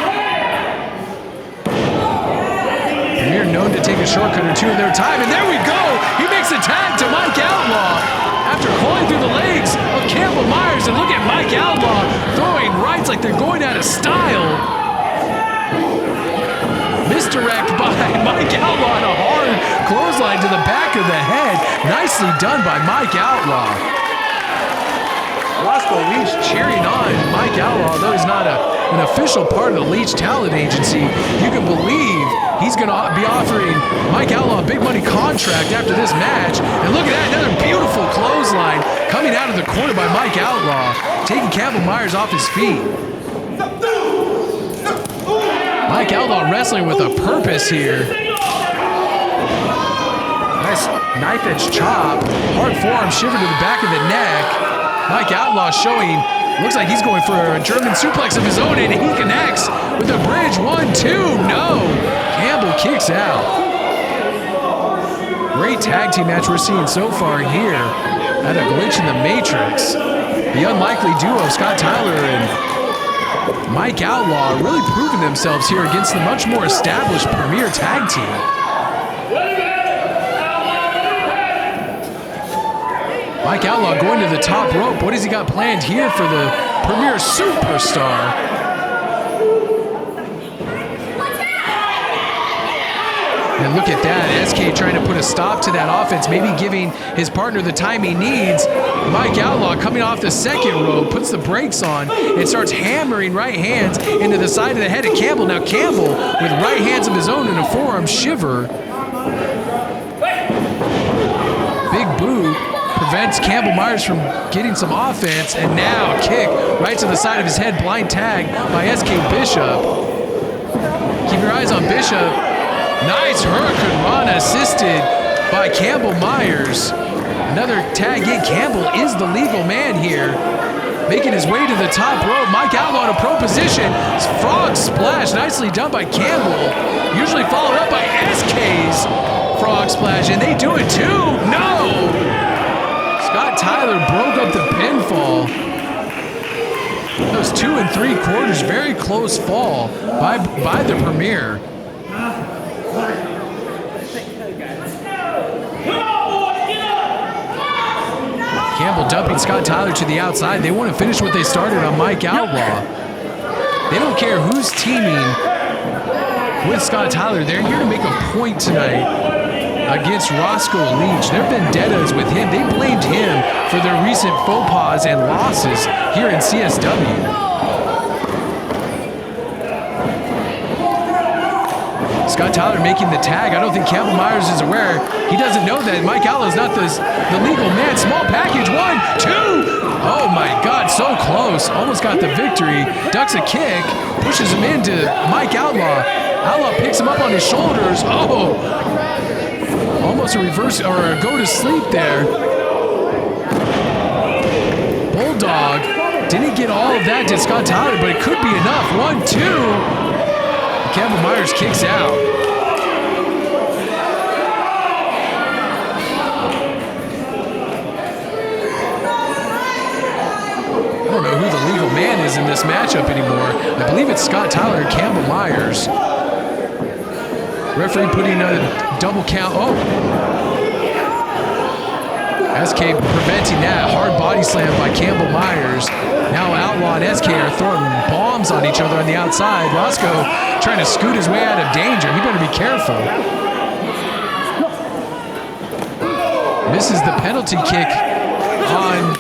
Premier known to take a shortcut or two in their time, and there we go! He makes a tag to Mike Outlaw after clawing through the legs of Campbell Myers, and look at Mike Outlaw throwing rights like they're going out of style. Misdirect by Mike Outlaw and a hard clothesline to the back of the head. Nicely done by Mike Outlaw. Roscoe Leech cheering on Mike Outlaw, although he's not an official part of the Leech talent agency. You can believe he's going to be offering Mike Outlaw a big money contract after this match. And look at that, another beautiful clothesline coming out of the corner by Mike Outlaw, taking Campbell Myers off his feet. Mike Outlaw wrestling with a purpose here. Nice knife edge chop, hard forearm shiver to the back of the neck. Mike Outlaw showing, looks like he's going for a German suplex of his own, and he connects with a bridge. 1, 2, no. Campbell kicks out. Great tag team match we're seeing so far here at A Glitch in the Matrix. The unlikely duo of Scott Tyler and Mike Outlaw really proving themselves here against the much more established Premier tag team. Mike Outlaw going to the top rope. What has he got planned here for the Premier Superstar? And look at that, SK trying to put a stop to that offense, maybe giving his partner the time he needs. Mike Outlaw coming off the second rope, puts the brakes on, and starts hammering right hands into the side of the head of Campbell. Now Campbell with right hands of his own and a forearm shiver. Big boot prevents Campbell Myers from getting some offense, and now kick right to the side of his head, blind tag by SK Bishop. Keep your eyes on Bishop. Nice Hurricane Rana assisted by Campbell Myers. Another tag in. Campbell is the legal man here. Making his way to the top rope. Mike Outlaw in a pro position. Frog splash nicely done by Campbell. Usually followed up by SK's frog splash, and they do it too. No! Scott Tyler broke up the pinfall. Those 2 3/4, very close fall by the Premier. Campbell dumping Scott Tyler to the outside. They want to finish what they started on Mike Outlaw. They don't care who's teaming with Scott Tyler. They're here to make a point tonight against Roscoe Leech. They're vendettas with him. They blamed him for their recent faux pas and losses here in CSW. Scott Tyler making the tag. I don't think Campbell Myers is aware. He doesn't know that Mike Outlaw is not the legal man. Small package. 1, 2. Oh my God, so close. Almost got the victory. Ducks a kick. Pushes him into Mike Outlaw. Outlaw picks him up on his shoulders. Oh. Almost a reverse or a go to sleep there. Bulldog didn't get all of that to Scott Tyler, but it could be enough. 1, 2. Campbell Myers kicks out. I don't know who the legal man is in this matchup anymore. I believe it's Scott Tyler and Campbell Myers. Referee putting a double count. Oh. SK preventing that. Hard body slam by Campbell Myers. Now Outlaw and SK are throwing bombs on each other on the outside. Roscoe trying to scoot his way out of danger. He better be careful. Misses the penalty kick on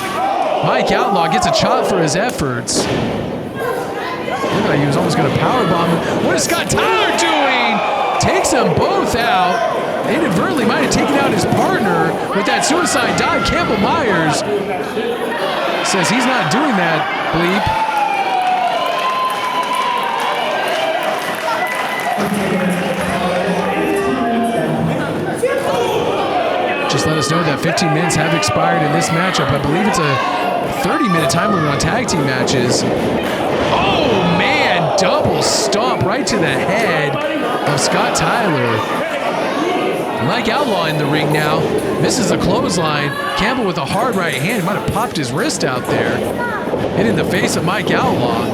Mike Outlaw. Gets a chop for his efforts. Looked like he was almost going to powerbomb him. What is Scott Tyler doing? Takes them both out. Inadvertently might have taken out his partner with that suicide dive. Campbell Myers says he's not doing that, bleep. Just let us know that 15 minutes have expired in this matchup. I believe it's a 30-minute time limit on tag team matches. Oh, man, double stomp right to the head of Scott Tyler. Mike Outlaw in the ring now. Misses a clothesline. Campbell with a hard right hand. Might have popped his wrist out there. Hit in the face of Mike Outlaw.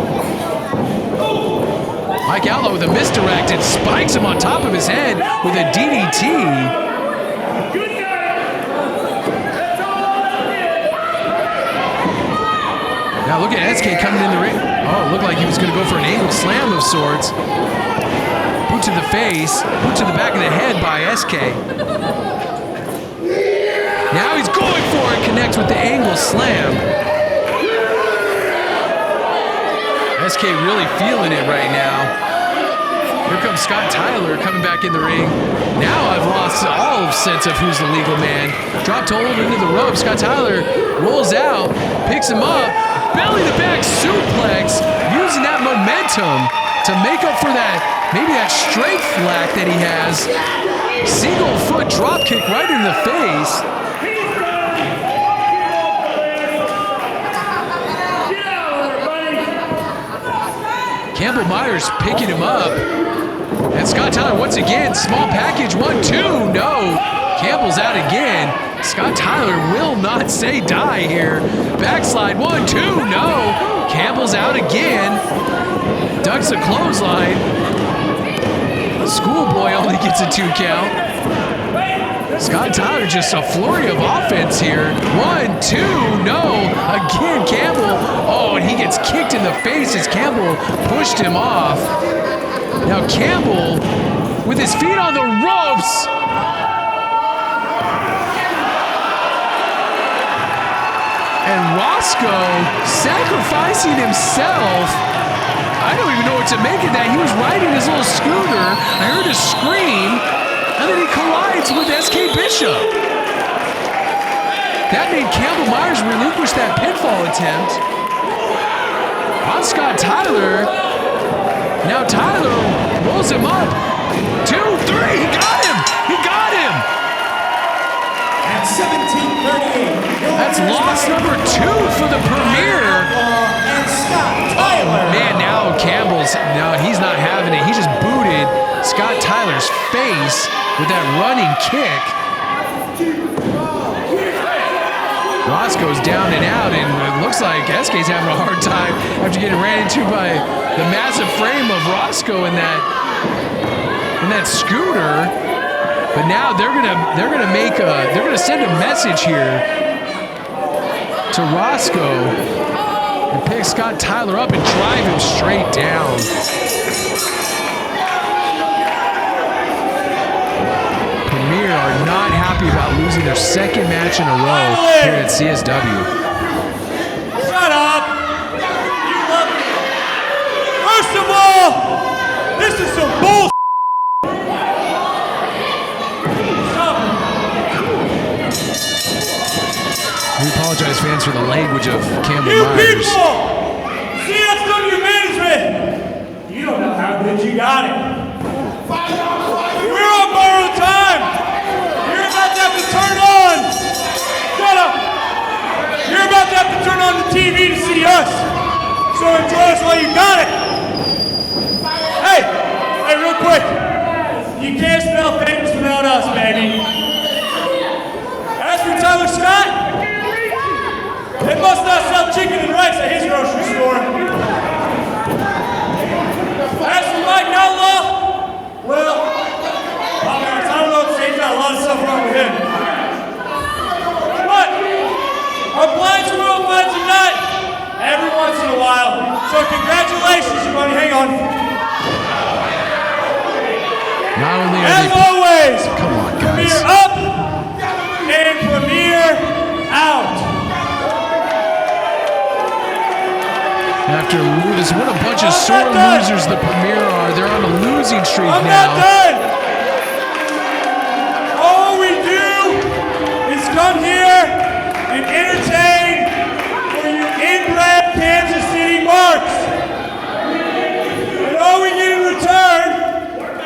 Mike Outlaw with a misdirect and spikes him on top of his head with a DDT. Now look at SK coming in the ring. Oh, it looked like he was going to go for an angle slam of sorts. Boot to the face, boot to the back of the head by SK. Now he's going for it, connects with the angle slam. SK really feeling it right now. Here comes Scott Tyler coming back in the ring. Now I've lost all sense of who's the legal man. Dropped hold into the rope. Scott Tyler rolls out, picks him up, belly to back suplex, using that momentum to make up for that, maybe that strength lack that he has. Single foot drop kick right in the face. Campbell Myers picking him up. And Scott Tyler once again, small package, 1-2, no. Campbell's out again. Scott Tyler will not say die here. Backslide, 1-2, no. Campbell's out again. Ducks a clothesline. Schoolboy only gets a 2 count. Scott Tyler just a flurry of offense here. 1-2, no. Again, Campbell. Oh, and he gets kicked in the face as Campbell pushed him off. Now Campbell with his feet on the ropes. And Roscoe sacrificing himself. I don't even know what to make of that. He was riding his little scooter. I heard a scream, and then he collides with SK Bishop. That made Campbell Myers relinquish that pinfall attempt on Scott Tyler. Now Tyler rolls him up. 2, 3, he got him! He got him!
At 17:38.
That's loss number 2 for the premiere.
And Scott Tyler.
Man, now Campbell's, no, he's not having it. He just booted Scott Tyler's face with that running kick. Roscoe's down and out, and it looks like SK's having a hard time after getting ran into by the massive frame of Roscoe in that scooter. But now they're gonna send a message here to Roscoe and pick Scott Tyler up and drive him straight down. Premier are not happy about losing their second match in a row here at CSW.
Shut up! You love me. First of all, this is some bullshit.
We apologize, fans, for the language of Campbell
You
Myers.
people! CSW management! You don't know how good you got it. We're on borrowed time! You're about to have to turn on! Shut up! You're about to have to turn on the TV to see us! So enjoy us while you got it! Hey! Hey, real quick! You can't spell famous without us, baby! As for Tyler Scott, they must not sell chicken and rice at his grocery store. As for Mike Outlaw, well, I don't know if he's got a lot of stuff wrong with him. But our blind squirrel finds a nut every once in a while. So congratulations, everybody. Hang on.
Not only are
As
they,
always,
come on, guys.
Premier up and Premier out.
After losing, what a bunch of sore losers the Premier are. They're on a losing streak
I'm
now.
not done. All we do is come here and entertain for you inbred Kansas City marks. And all we get in return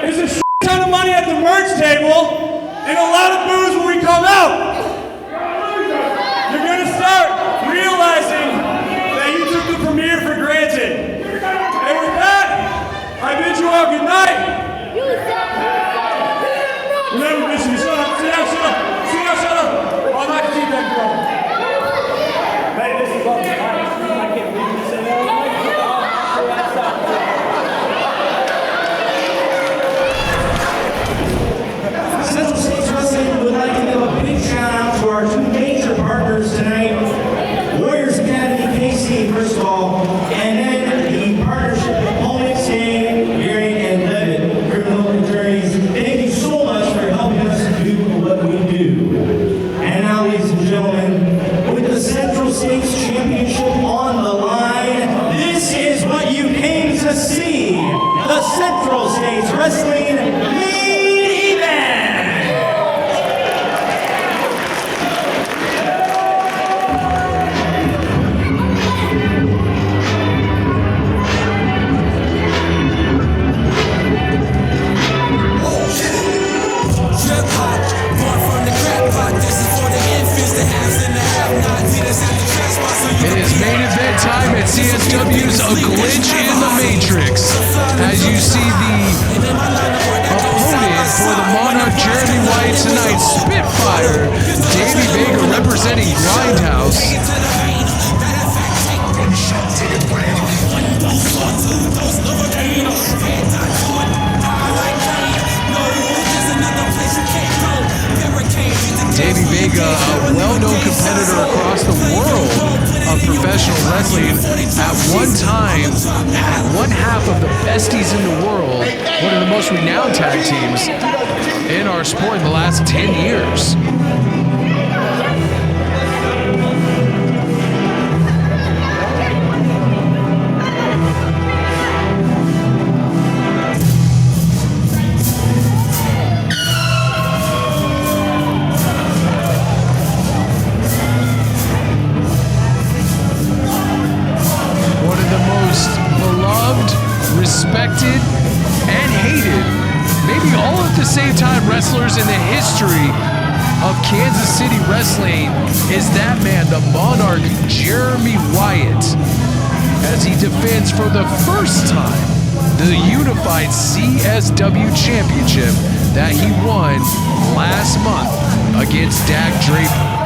is a shit ton of money at the merch table and a lot of booze when we come out. You're gonna start realizing that you took the Premier for granted. And with that, I bid you all good night. Remember, Mission, shut up, sit down, shut up, sit down, shut up. I'm not
Central States Wrestling Main Event.
It is main event time at CSW's A Glitch in the Matrix. As you see the opponent for the Monarch Jeremy Wyatt tonight, Spitfire, Davey Vega representing Grindhouse. Davey Vega, a well-known competitor across the world of professional wrestling, at one time, one half of the besties in the world, one of the most renowned tag teams in our sport in the last 10 years. Respected and hated, maybe all at the same time, wrestlers in the history of Kansas City wrestling is that man, the Monarch Jeremy Wyatt, as he defends for the first time the unified CSW championship that he won last month against Dak Draper.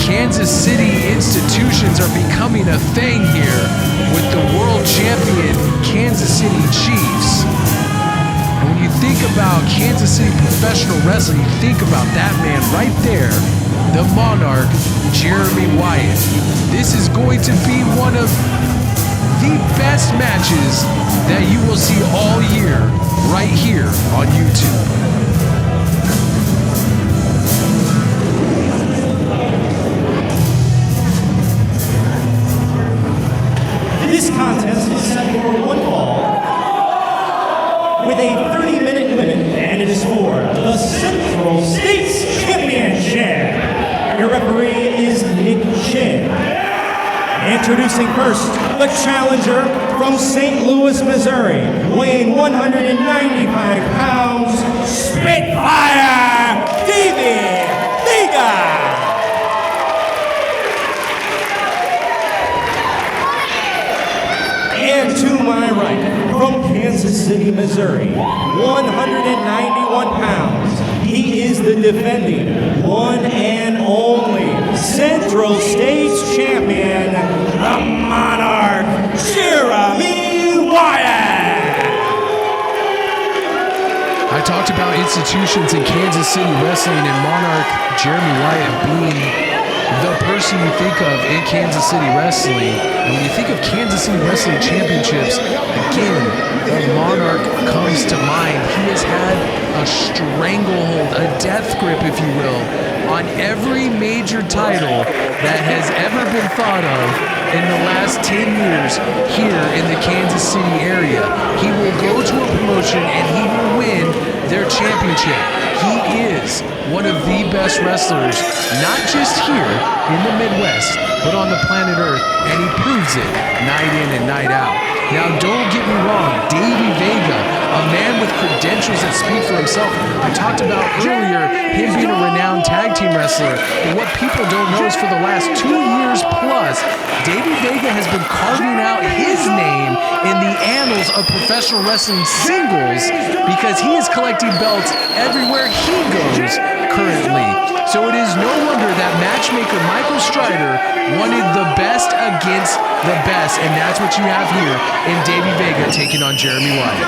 Kansas City institutions are becoming a thing here with the world champion Kansas City Chiefs. And when you think about Kansas City professional wrestling, you think about that man right there, the Monarch, Jeremy Wyatt. This is going to be one of the best matches that you will see all year right here on YouTube.
This contest is set for one fall with a 30-minute limit, and it is for the Central States Championship. Your referee is Nick Chin. Introducing first, the challenger from St. Louis, Missouri, weighing 195 pounds, Spitfire, Davey Vega. And to my right, from Kansas City, Missouri, 191 pounds, he is the defending one and only Central States Champion, the Monarch, Jeremy Wyatt.
I talked about institutions in Kansas City wrestling and Monarch Jeremy Wyatt being the person you think of in Kansas City wrestling. And when you think of Kansas City Wrestling Championships, again, the Monarch comes to mind. He has had a stranglehold, a death grip, if you will, on every major title that has ever been thought of in the last 10 years here in the Kansas City area. He will go to a promotion and he will win their championship. He is one of the best wrestlers, not just here in the Midwest, but on the planet Earth, and he proves it night in and night out. Now, don't get me wrong, Davey Vega, a man with credentials that speak for himself. I talked about earlier him being a renowned tag team wrestler, but what people don't know is for the last 2 years plus, Davey Vega has been carving out his name in the annals of professional wrestling singles because he is collecting belts everywhere he goes currently. So it is no wonder that matchmaker Michael Strider wanted the best against the best, and that's what you have here in Davey Vega taking on Jeremy Wyatt.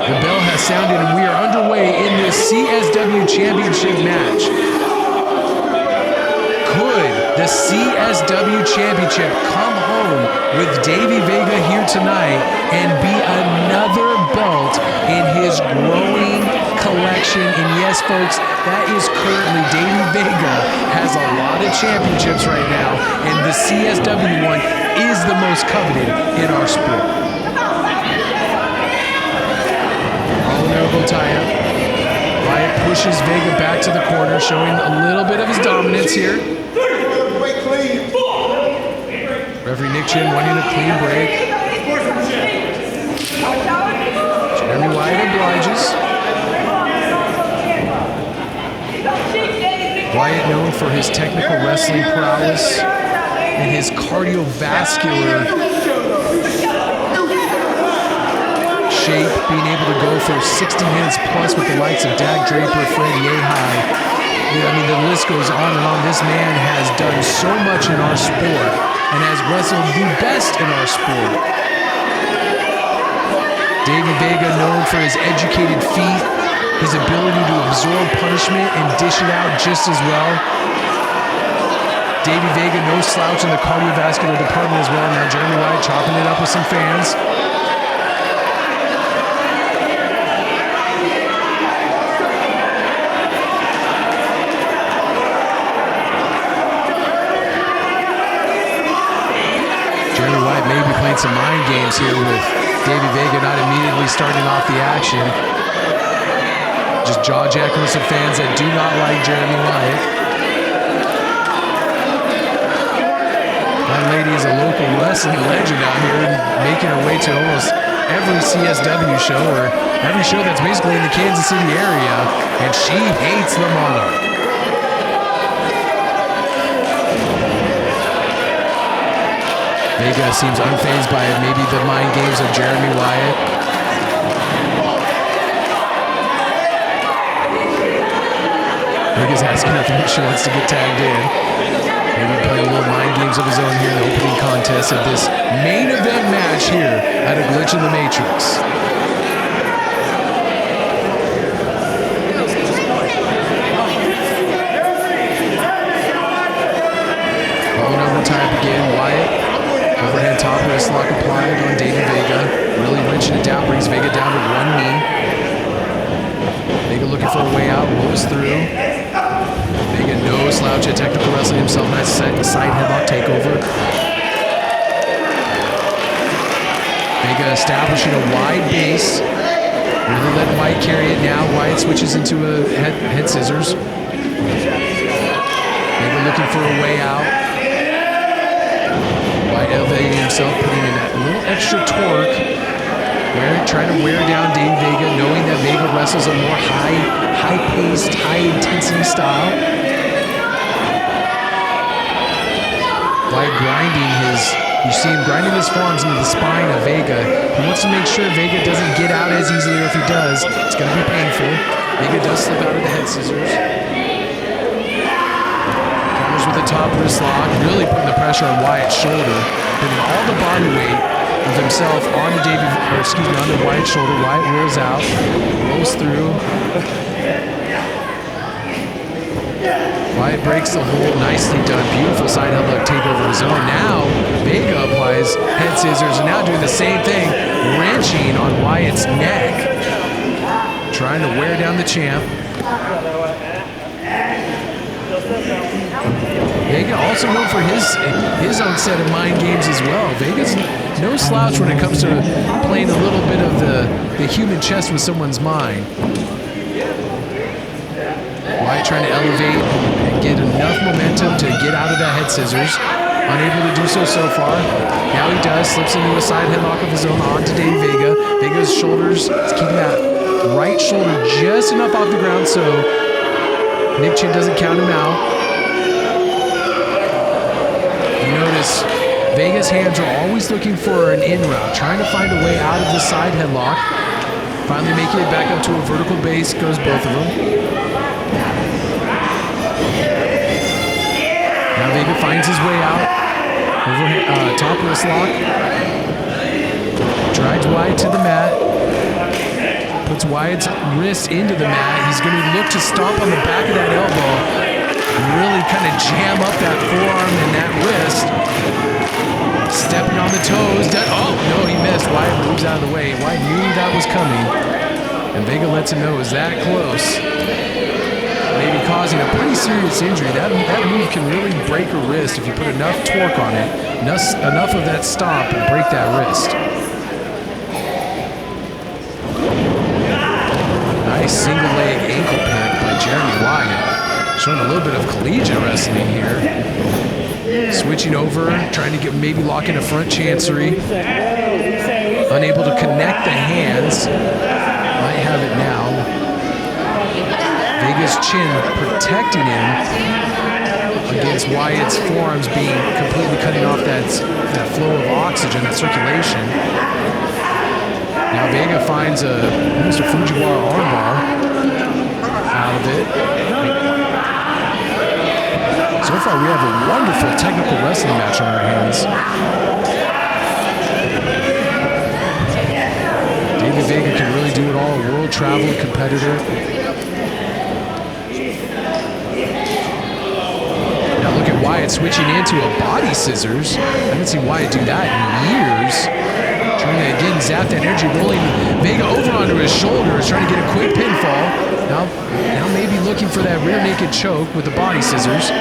The bell has sounded and we are underway in this CSW Championship match. Could the CSW Championship come home with Davey Vega here tonight and be another belt in his growing collection? And yes, folks, that is currently Davey Vega has a lot of championships right now, and the CSW one is the most coveted in our sport. All elbow tie-up. Wyatt pushes Vega back to the corner, showing a little bit of his dominance here. Referee Nick Chin wanting a clean break. Jeremy Wyatt obliges. Wyatt known for his technical wrestling prowess and his cardiovascular shape, being able to go for 60 minutes plus with the likes of Dak Draper, Freddie Ahai. I mean, the list goes on and on. This man has done so much in our sport and has wrestled the best in our sport. Davey Vega, known for his educated feet, his ability to absorb punishment and dish it out just as well. Davey Vega, no slouch in the cardiovascular department as well. Now Jeremy Wyatt chopping it up with some fans. Jeremy Wyatt may be playing some mind games here with Davey Vega not immediately starting off the action. Just jaw-jacking with some fans that do not like Jeremy Wyatt. That lady is a local wrestling legend out here, making her way to almost every CSW show, or every show that's basically in the Kansas City area, and she hates the Monarch. Vega seems unfazed by maybe the mind games of Jeremy Wyatt. Vega's asking if she wants to get tagged in. Maybe playing a little mind games of his own here in the opening contest of this main event match here at A Glitch in the Matrix. Rolling over time again, Wyatt. Overhead top wrist lock applied on Davey Vega. Really wrenching it down, brings Vega down to one knee. Vega looking for a way out, rolls through. Vega no slouch at technical wrestling himself. Nice side headlock takeover. Vega establishing a wide base. Really letting Wyatt carry it now. Wyatt switches into a head scissors. Vega looking for a way out. Wyatt elevating himself, putting in that little extra torque. Trying to wear down Davey Vega, knowing that Vega wrestles a more high-paced, high-intensity style. Wyatt grinding you see him grinding his forearms into the spine of Vega. He wants to make sure Vega doesn't get out as easily, or if he does, it's going to be painful. Vega does slip out of the head scissors. Counters with the top wrist lock, really putting the pressure on Wyatt's shoulder, putting all the body weight of himself onto onto Wyatt's shoulder. Wyatt rolls out, rolls through. Wyatt breaks the hold, nicely done. Beautiful side headlock takeover of his own. Now Vega applies head scissors, and now doing the same thing, wrenching on Wyatt's neck, trying to wear down the champ. Vega also known for his own set of mind games as well. Vega's no slouch when it comes to playing a little bit of the human chess with someone's mind. Wyatt trying to elevate and get enough momentum to get out of that head scissors. Unable to do so far. Now he does. Slips into a side headlock of his own onto Davey Vega. Vega's shoulders, keeping that right shoulder just enough off the ground so Nick Chin doesn't count him out. You notice Vega's hands are always looking for an in route, trying to find a way out of the side headlock. Finally making it back up to a vertical base, goes both of them. Now Vega finds his way out. Overhead, top wrist lock. Drives Wyatt to the mat. Puts Wyatt's wrist into the mat. He's going to look to stomp on the back of that elbow. Really kind of jam up that forearm and that wrist. Stepping on the toes. Oh, no, he missed. Wyatt moves out of the way. Wyatt knew that was coming. And Vega lets him know it was that close. Maybe causing a pretty serious injury. That move can really break a wrist if you put enough torque on it, enough of that stomp and break that wrist. Nice single leg ankle pick by Jeremy Wyatt. Showing a little bit of collegiate wrestling here. Switching over, trying to get maybe lock in a front chancery. Unable to connect the hands. Might have it now. Vega's chin protecting him against Wyatt's forearms being completely cutting off that flow of oxygen, that circulation. Now Vega finds almost a Fujiwara armbar out of it. So far we have a wonderful technical wrestling match on our hands. Davey Vega can really do it all, a world travel competitor. Now look at Wyatt switching into a body scissors. I haven't seen Wyatt do that in years. Trying to again zap that energy, rolling Vega over onto his shoulders, trying to get a quick pinfall. Now maybe looking for that rear naked choke with the body scissors.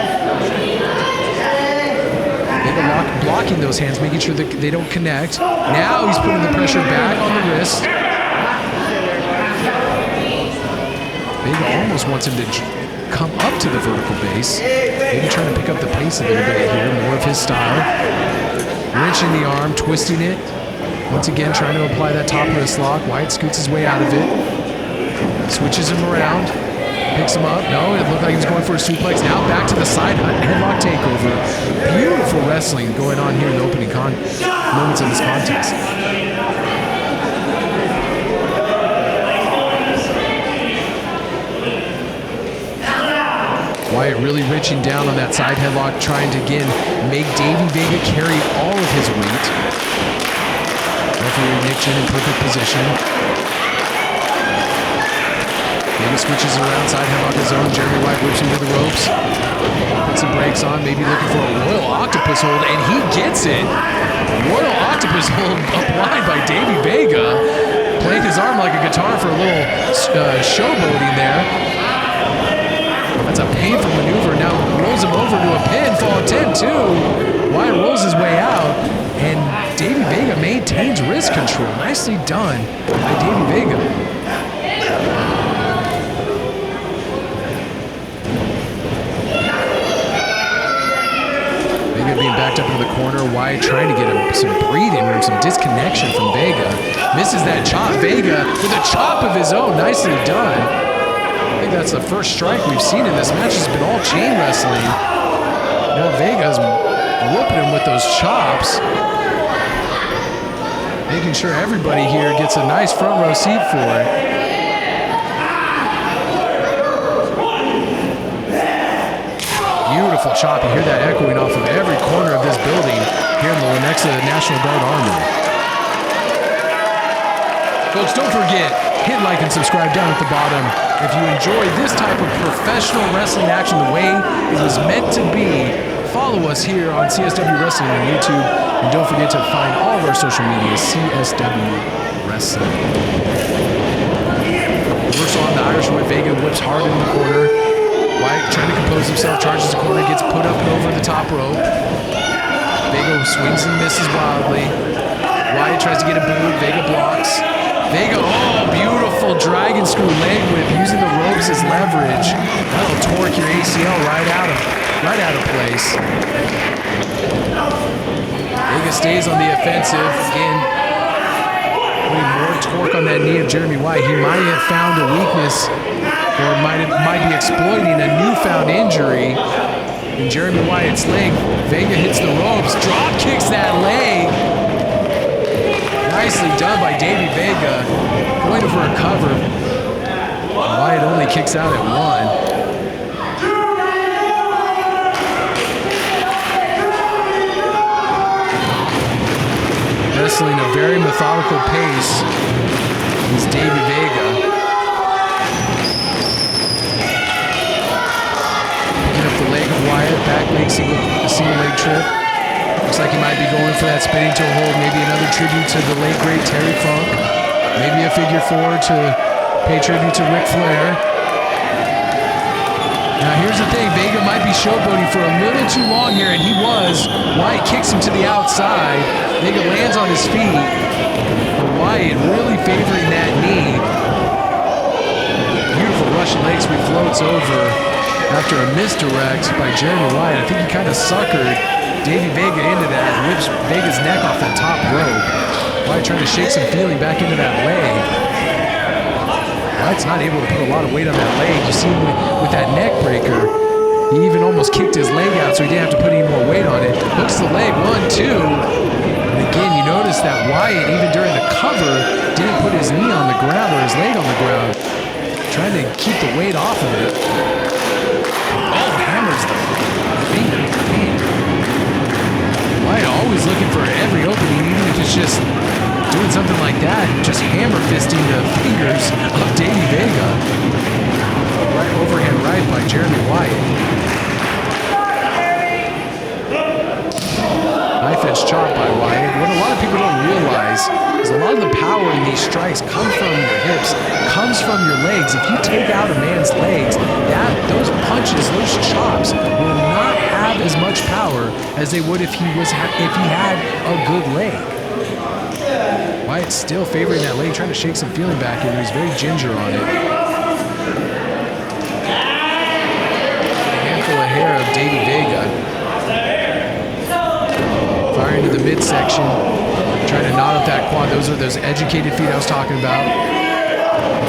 Vega blocking those hands, making sure that they don't connect. Now he's putting the pressure back on the wrist. Vega almost wants him to come up to the vertical base. Maybe trying to pick up the pace a little bit here, more of his style. Wrenching the arm, twisting it. Once again, trying to apply that top wrist lock. Wyatt scoots his way out of it. Switches him around. Picks him up. No, it looked like he was going for a suplex. Now back to the side headlock takeover. Beautiful wrestling going on here in the opening moments of this contest. Wyatt really reaching down on that side headlock, trying to again make Davey Vega carry all of his weight. Referee Nick Chin in perfect position. Vega switches around, side headlock his own. Jeremy Wyatt whips him to the ropes. Puts some brakes on, maybe looking for a Royal Octopus hold, and he gets it. Royal Octopus hold applied by Davey Vega. Playing his arm like a guitar for a little showboating there. That's a painful maneuver. Now rolls him over to a pinfall attempt too. Wyatt rolls his way out, and Davey Vega maintains wrist control. Nicely done by Davey Vega. Vega being backed up into the corner. Wyatt trying to get him some breathing room, some disconnection from Vega. Misses that chop. Vega with a chop of his own. Nicely done. I think that's the first strike we've seen in this match. It's been all chain wrestling. Now Vega's whooping him with those chops. Making sure everybody here gets a nice front row seat for it. Beautiful chop. You hear that echoing off of every corner of this building here next to the National Guard Armory. Folks, don't forget, hit like and subscribe down at the bottom. If you enjoy this type of professional wrestling action the way it was meant to be, follow us here on CSW Wrestling on YouTube. And don't forget to find all of our social media, CSW Wrestling. Reversal on the Irish Whip. Vega whips hard in the corner. Wyatt trying to compose himself, charges the corner, gets put up and over the top rope. Vega swings and misses wildly. Wyatt tries to get a boot. Vega blocks. Vega, oh, beautiful dragon screw leg whip using the ropes as leverage. That'll torque your ACL right out of place. Vega stays on the offensive. Again, putting more torque on that knee of Jeremy Wyatt. He might have found a weakness, or might be exploiting a newfound injury in Jeremy Wyatt's leg. Vega hits the ropes, drop kicks that leg. Nicely done by Davey Vega, going for a cover. Wyatt only kicks out at one. Wrestling a very methodical pace is Davey Vega. Picking up the leg of Wyatt, back leg, single leg trip. Looks like he might be going for that spinning toe hold, maybe another tribute to the late great Terry Funk. Maybe a figure four to pay tribute to Ric Flair. Now here's the thing, Vega might be showboating for a little too long here, and he was. Wyatt kicks him to the outside. Vega lands on his feet. But Wyatt really favoring that knee. Beautiful Russian leg sweep floats over after a misdirect by Jeremy Wyatt. I think he kind of suckered Davey Vega into that and whips Vega's neck off that top rope. Wyatt trying to shake some feeling back into that leg. Wyatt's not able to put a lot of weight on that leg. You see him with that neck breaker. He even almost kicked his leg out so he didn't have to put any more weight on it. Hooks the leg, 1, 2. And again, you notice that Wyatt, even during the cover, didn't put his knee on the ground or his leg on the ground. Trying to keep the weight off of it. Oh, hammers the finger. Wyatt always looking for every opening, even if it's just doing something like that, just hammer fisting the fingers of Davey Vega. Right overhand right by Jeremy Wyatt. Knife edge chop by Wyatt. What a lot of people don't realize is a lot of the power in these strikes comes from your hips, comes from your legs. If you take out a man's legs, those punches, those chops will not have as much power as they would if he had a good leg. Wyatt's still favoring that leg, trying to shake some feeling back in. He's very ginger on it. A handful of hair of Davey Vega. Fire into the midsection, trying to knot up that quad. Those are those educated feet I was talking about.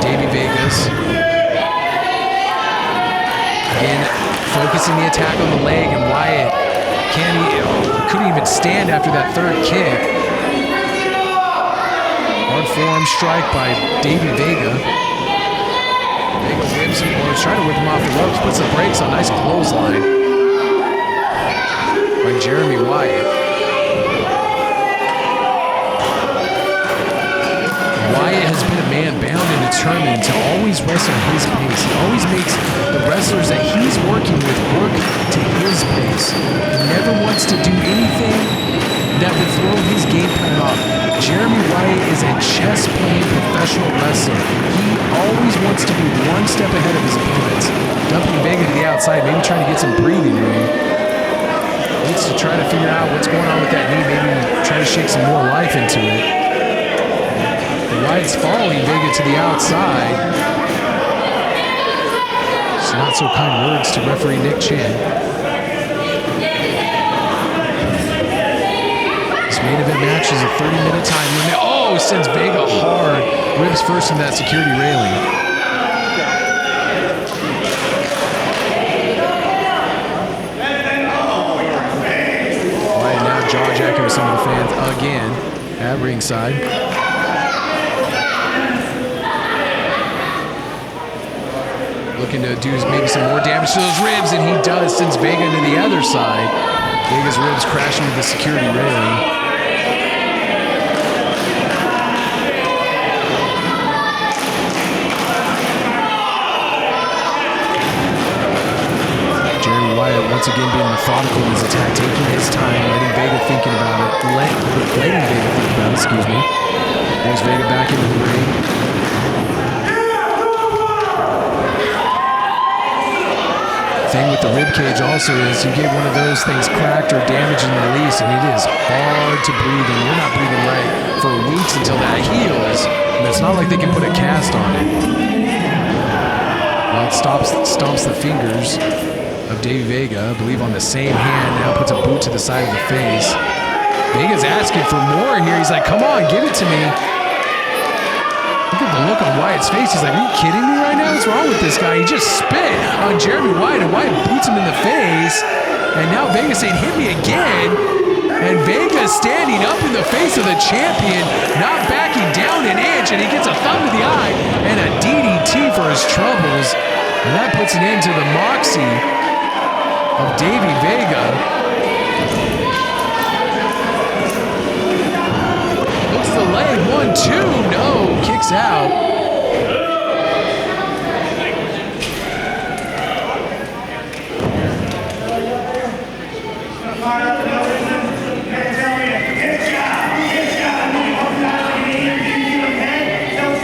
Davey Vega's. Again, focusing the attack on the leg, and Wyatt couldn't even stand after that third kick. Hard forearm strike by Davey Vega. Vega whips him, or is trying to whip him off the ropes, puts the brakes on. Nice clothesline by Jeremy Wyatt. Wyatt has been a man bound and determined to always wrestle his pace. He always makes the wrestlers that he's working with work to his pace. He never wants to do anything that would throw his game plan off. Jeremy Wyatt is a chess-playing professional wrestler. He always wants to be one step ahead of his opponents. Dumping Vega to the outside, maybe trying to get some breathing room. Needs to try to figure out what's going on with that knee, maybe try to shake some more life into it. Wyatt's following Vega to the outside. Some not so kind words to referee Nick Chin. This main event match is a 30-minute time limit. Oh, sends Vega hard. Ribs first in that security railing. Wyatt now jaw-jacking with some of the fans again at ringside. Looking to do maybe some more damage to those ribs, and he does, sends Vega to the other side. Vega's ribs crashing into the security railing. Jeremy Wyatt once again being methodical in his attack, taking his time, letting Vega think about it, excuse me. There's Vega back into the ring. Thing with the rib cage also is you get one of those things cracked or damaged in the release, and it is hard to breathe, and you're not breathing right for weeks until that heals. And it's not like they can put a cast on it. Well, it stomps the fingers of Davey Vega, I believe on the same hand, now puts a boot to the side of the face. Vega's asking for more here. He's like, come on, give it to me. Look at the look on Wyatt's face. He's like, are you kidding me right now? What's wrong with this guy? He just spit on Jeremy Wyatt, and Wyatt boots him in the face. And now Vega's saying, hit me again. And Vega's standing up in the face of the champion, not backing down an inch, and he gets a thumb to the eye and a DDT for his troubles. And that puts an end to the moxie of Davey Vega. Looks the leg, 1-2, no, kicks out.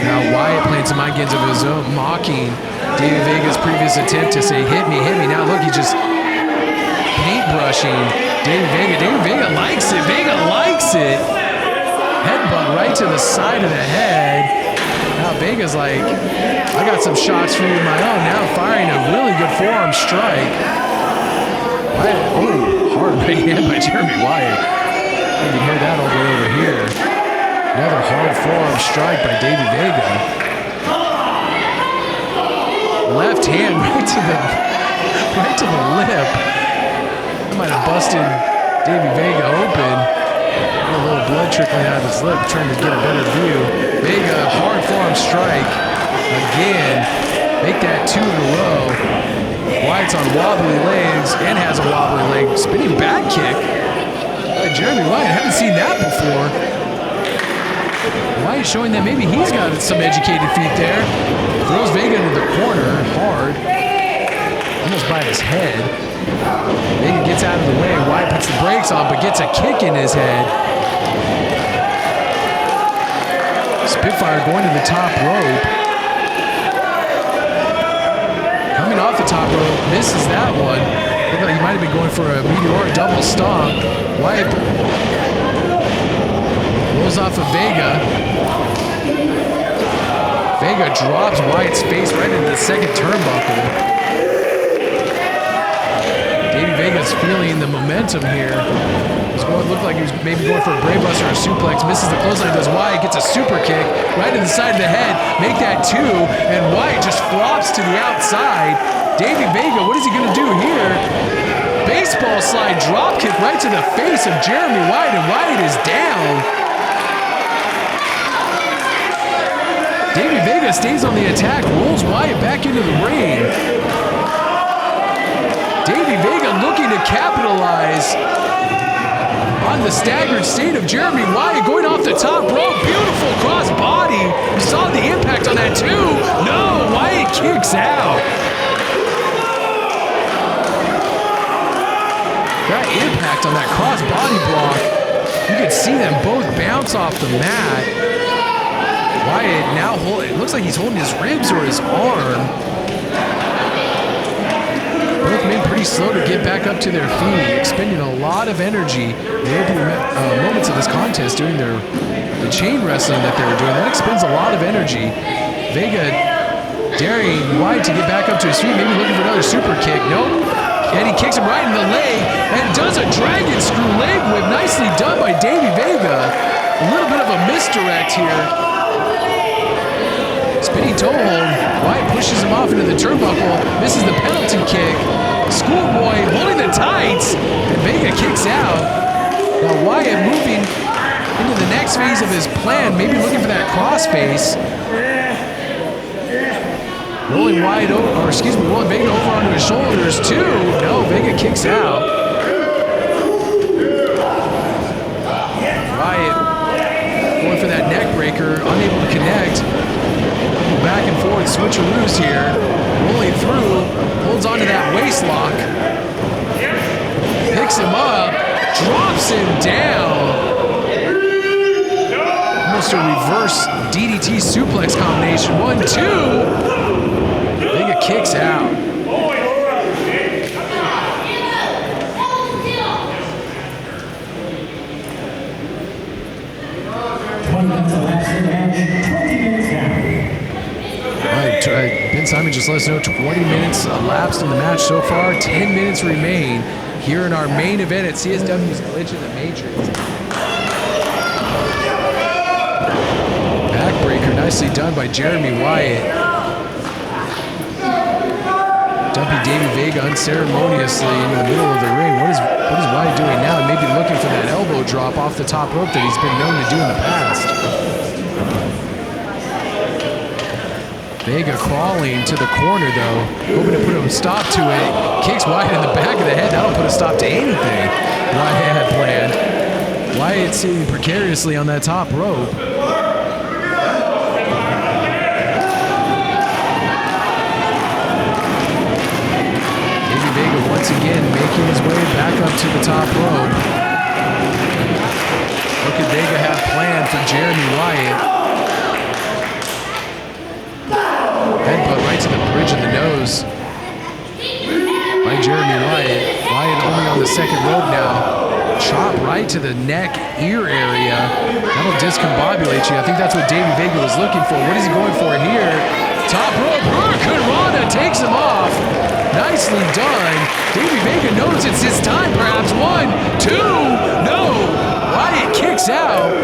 Now Wyatt plans to mind shenanigans of his own, mocking Davey Vega's previous attempt to say, hit me, hit me. Now look, he's just paintbrushing Davey Vega. Davey Vega likes it. Vega likes it. Headbutt right to the side of the head. Now Vega's like, I got some shots for you of my own. Now firing a really good forearm strike. Wyatt, oh, hard right hand by Jeremy Wyatt. You can hear that all the way over here. Another hard forearm strike by Davey Vega. Left hand right to the lip. That might have busted Davey Vega open. A little blood trickling out of his lip, trying to get a better view. Vega, hard forearm strike. Again, make that 2 in a row. Wyatt's on wobbly legs and has a wobbly leg. Spinning back kick by Jeremy Wyatt. Haven't seen that before. Wyatt showing that maybe he's got some educated feet there. Throws Vega into the corner hard. Almost by his head. Vega gets out of the way. Wyatt puts the brakes on, but gets a kick in his head. Spitfire going to the top rope. Coming off the top rope, misses that one. Looked like he might have been going for a meteoric double stomp. Wyatt rolls off of Vega. Vega drops Wyatt's face right into the second turnbuckle. Davey Vega's feeling the momentum here. Looked like he was maybe going for a brainbuster or a suplex. Misses the clothesline, does Wyatt, gets a super kick right to the side of the head. Make that 2, and Wyatt just flops to the outside. Davey Vega, what is he going to do here? Baseball slide drop kick right to the face of Jeremy Wyatt, and Wyatt is down. Davey Vega stays on the attack, rolls Wyatt back into the ring. Davey Vega looking to capitalize on the staggered state of Jeremy Wyatt going off the top rope. Beautiful cross body. You saw the impact on that too. No, Wyatt kicks out. That impact on that cross body block. You could see them both bounce off the mat. Wyatt now it looks like he's holding his ribs or his arm. Both men pretty slow to get back up to their feet, expending a lot of energy. The opening moments of this contest doing the chain wrestling that they were doing, that expends a lot of energy. Vega daring Wyatt to get back up to his feet, maybe looking for another super kick. Nope. And he kicks him right in the leg and does a dragon screw leg whip. Nicely done by Davey Vega. A little bit of a misdirect here. Spinning toe hold. Wyatt pushes him off into the turnbuckle. Misses the penalty kick. Schoolboy holding the tights. And Vega kicks out. Now Wyatt moving into the next phase of his plan. Maybe looking for that crossface. Rolling Wyatt over, or excuse me, rolling Vega over onto his shoulders too. No, Vega kicks out. Wyatt going for that neck breaker. Unable to connect. Back and forth switcheroos here. Rolling through, holds onto that waist lock. Picks him up, drops him down. Almost a reverse DDT suplex combination. 1, 2. Vega kicks out. Ben Simon just let us know 20 minutes elapsed in the match so far. 10 minutes remain here in our main event at CSW's Glitch in the Matrix. Backbreaker nicely done by Jeremy Wyatt. Dumping Davey Vega unceremoniously into the middle of the ring. What is Wyatt doing now? He may be looking for that elbow drop off the top rope that he's been known to do in the past. Vega crawling to the corner though, hoping to put a stop to it. Kicks Wyatt in the back of the head. That'll put a stop to anything Wyatt had planned. Wyatt sitting precariously on that top rope. Davey Vega once again making his way back up to the top rope. What could Vega have planned for Jeremy Wyatt? Headbutt right to the bridge of the nose by Jeremy Wyatt. Wyatt only on the second rope now. Chop right to the neck, ear area. That'll discombobulate you. I think that's what Davey Vega was looking for. What is he going for here? Top rope, Hurricanrana takes him off. Nicely done. Davey Vega knows it's his time, perhaps. 1, 2, no. Wyatt kicks out.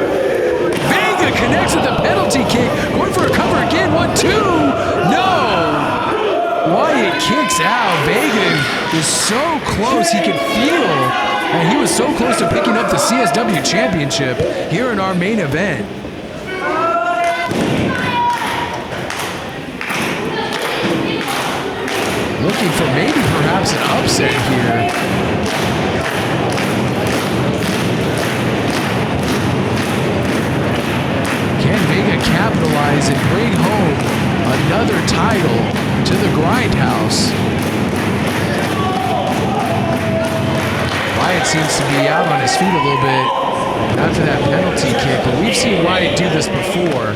Vega connects with a penalty kick. Going for a cover again. 1, 2, no. Wyatt kicks out. Vega is so close, he could feel, and he was so close to picking up the CSW championship here in our main event. Looking for maybe perhaps an upset here. Can Vega capitalize and bring home another title to the Grindhouse? Wyatt seems to be out on his feet a little bit after that penalty kick, but we've seen Wyatt do this before.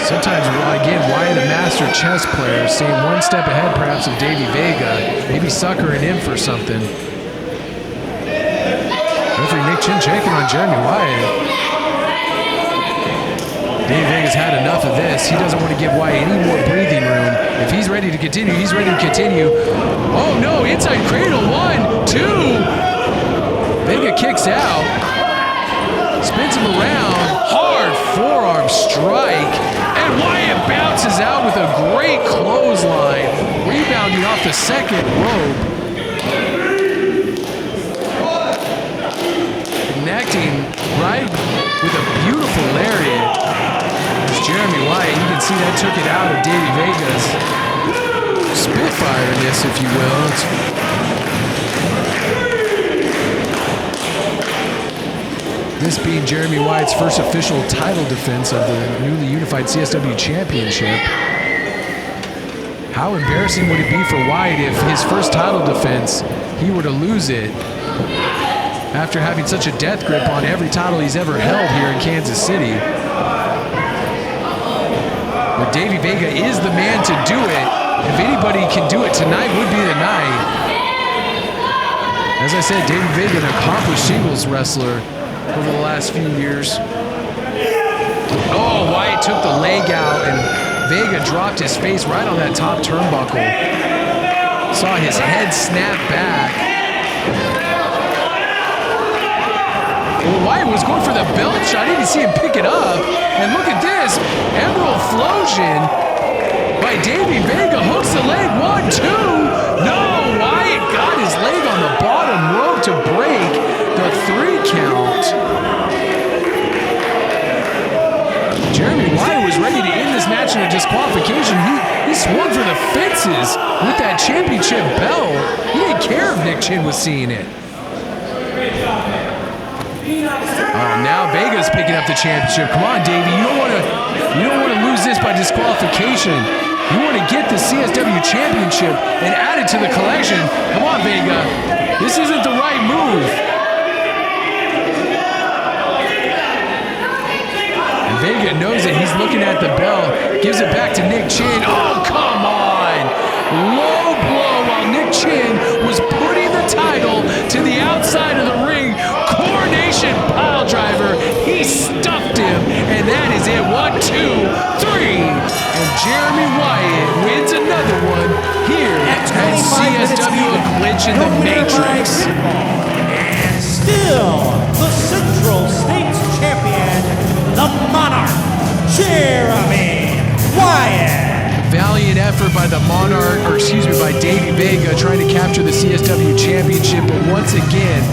Sometimes, again, Wyatt, a master chess player, staying one step ahead perhaps of Davey Vega, maybe suckering him for something. Referee Nick Chin checking on Jeremy Wyatt. Davey Vega's had enough of this. He doesn't want to give Wyatt any more breathing room. If he's ready to continue, he's ready to continue. Oh no, inside cradle, 1, 2. Vega kicks out. Spins him around. Hard forearm strike. And Wyatt bounces out with a great clothesline. Rebounding off the second rope. Connecting right with a beautiful lariat. Jeremy Wyatt, you can see that took it out of Davey Vega's Spitfire in this, if you will. This being Jeremy Wyatt's first official title defense of the newly unified CSW Championship. How embarrassing would it be for Wyatt if his first title defense, he were to lose it after having such a death grip on every title he's ever held here in Kansas City. But Davey Vega is the man to do it. If anybody can do it, tonight would be the night. As I said, Davey Vega, an accomplished singles wrestler over the last few years. Oh, Wyatt took the leg out, and Vega dropped his face right on that top turnbuckle. Saw his head snap back. Well, Wyatt was going for the belt shot. I didn't see him pick it up. And look at this. Emerald Flosion by Davey Vega. Hooks the leg. 1, 2. No, Wyatt got his leg on the bottom rope to break the 3 count. Jeremy Wyatt was ready to end this match in a disqualification. He swung for the fences with that championship belt. He didn't care if Nick Chin was seeing it. Oh, now Vega's picking up the championship. Come on, Davey. You don't want to lose this by disqualification. You want to get the CSW championship and add it to the collection. Come on, Vega. This isn't the right move. And Vega knows it. He's looking at the bell. Gives it back to Nick Chin. Oh, come on. Low blow while Nick Chin was putting the title to the outside of the ring. Coronation pile driver. He stuffed him, and that is it. 1, 2, 3. And Jeremy Wyatt wins another one here at CSW, a glitch in the Matrix.
And still the Central States champion, the Monarch, Jeremy Wyatt.
Valiant effort by the Monarch, by Davey Vega trying to capture the CSW championship, but once again,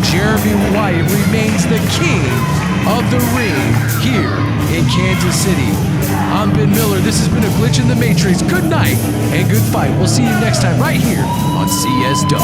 Jeremy Wyatt remains the king of the ring here in Kansas City. I'm Ben Miller. This has been a Glitch in the Matrix. Good night and good fight. We'll see you next time right here on CSW.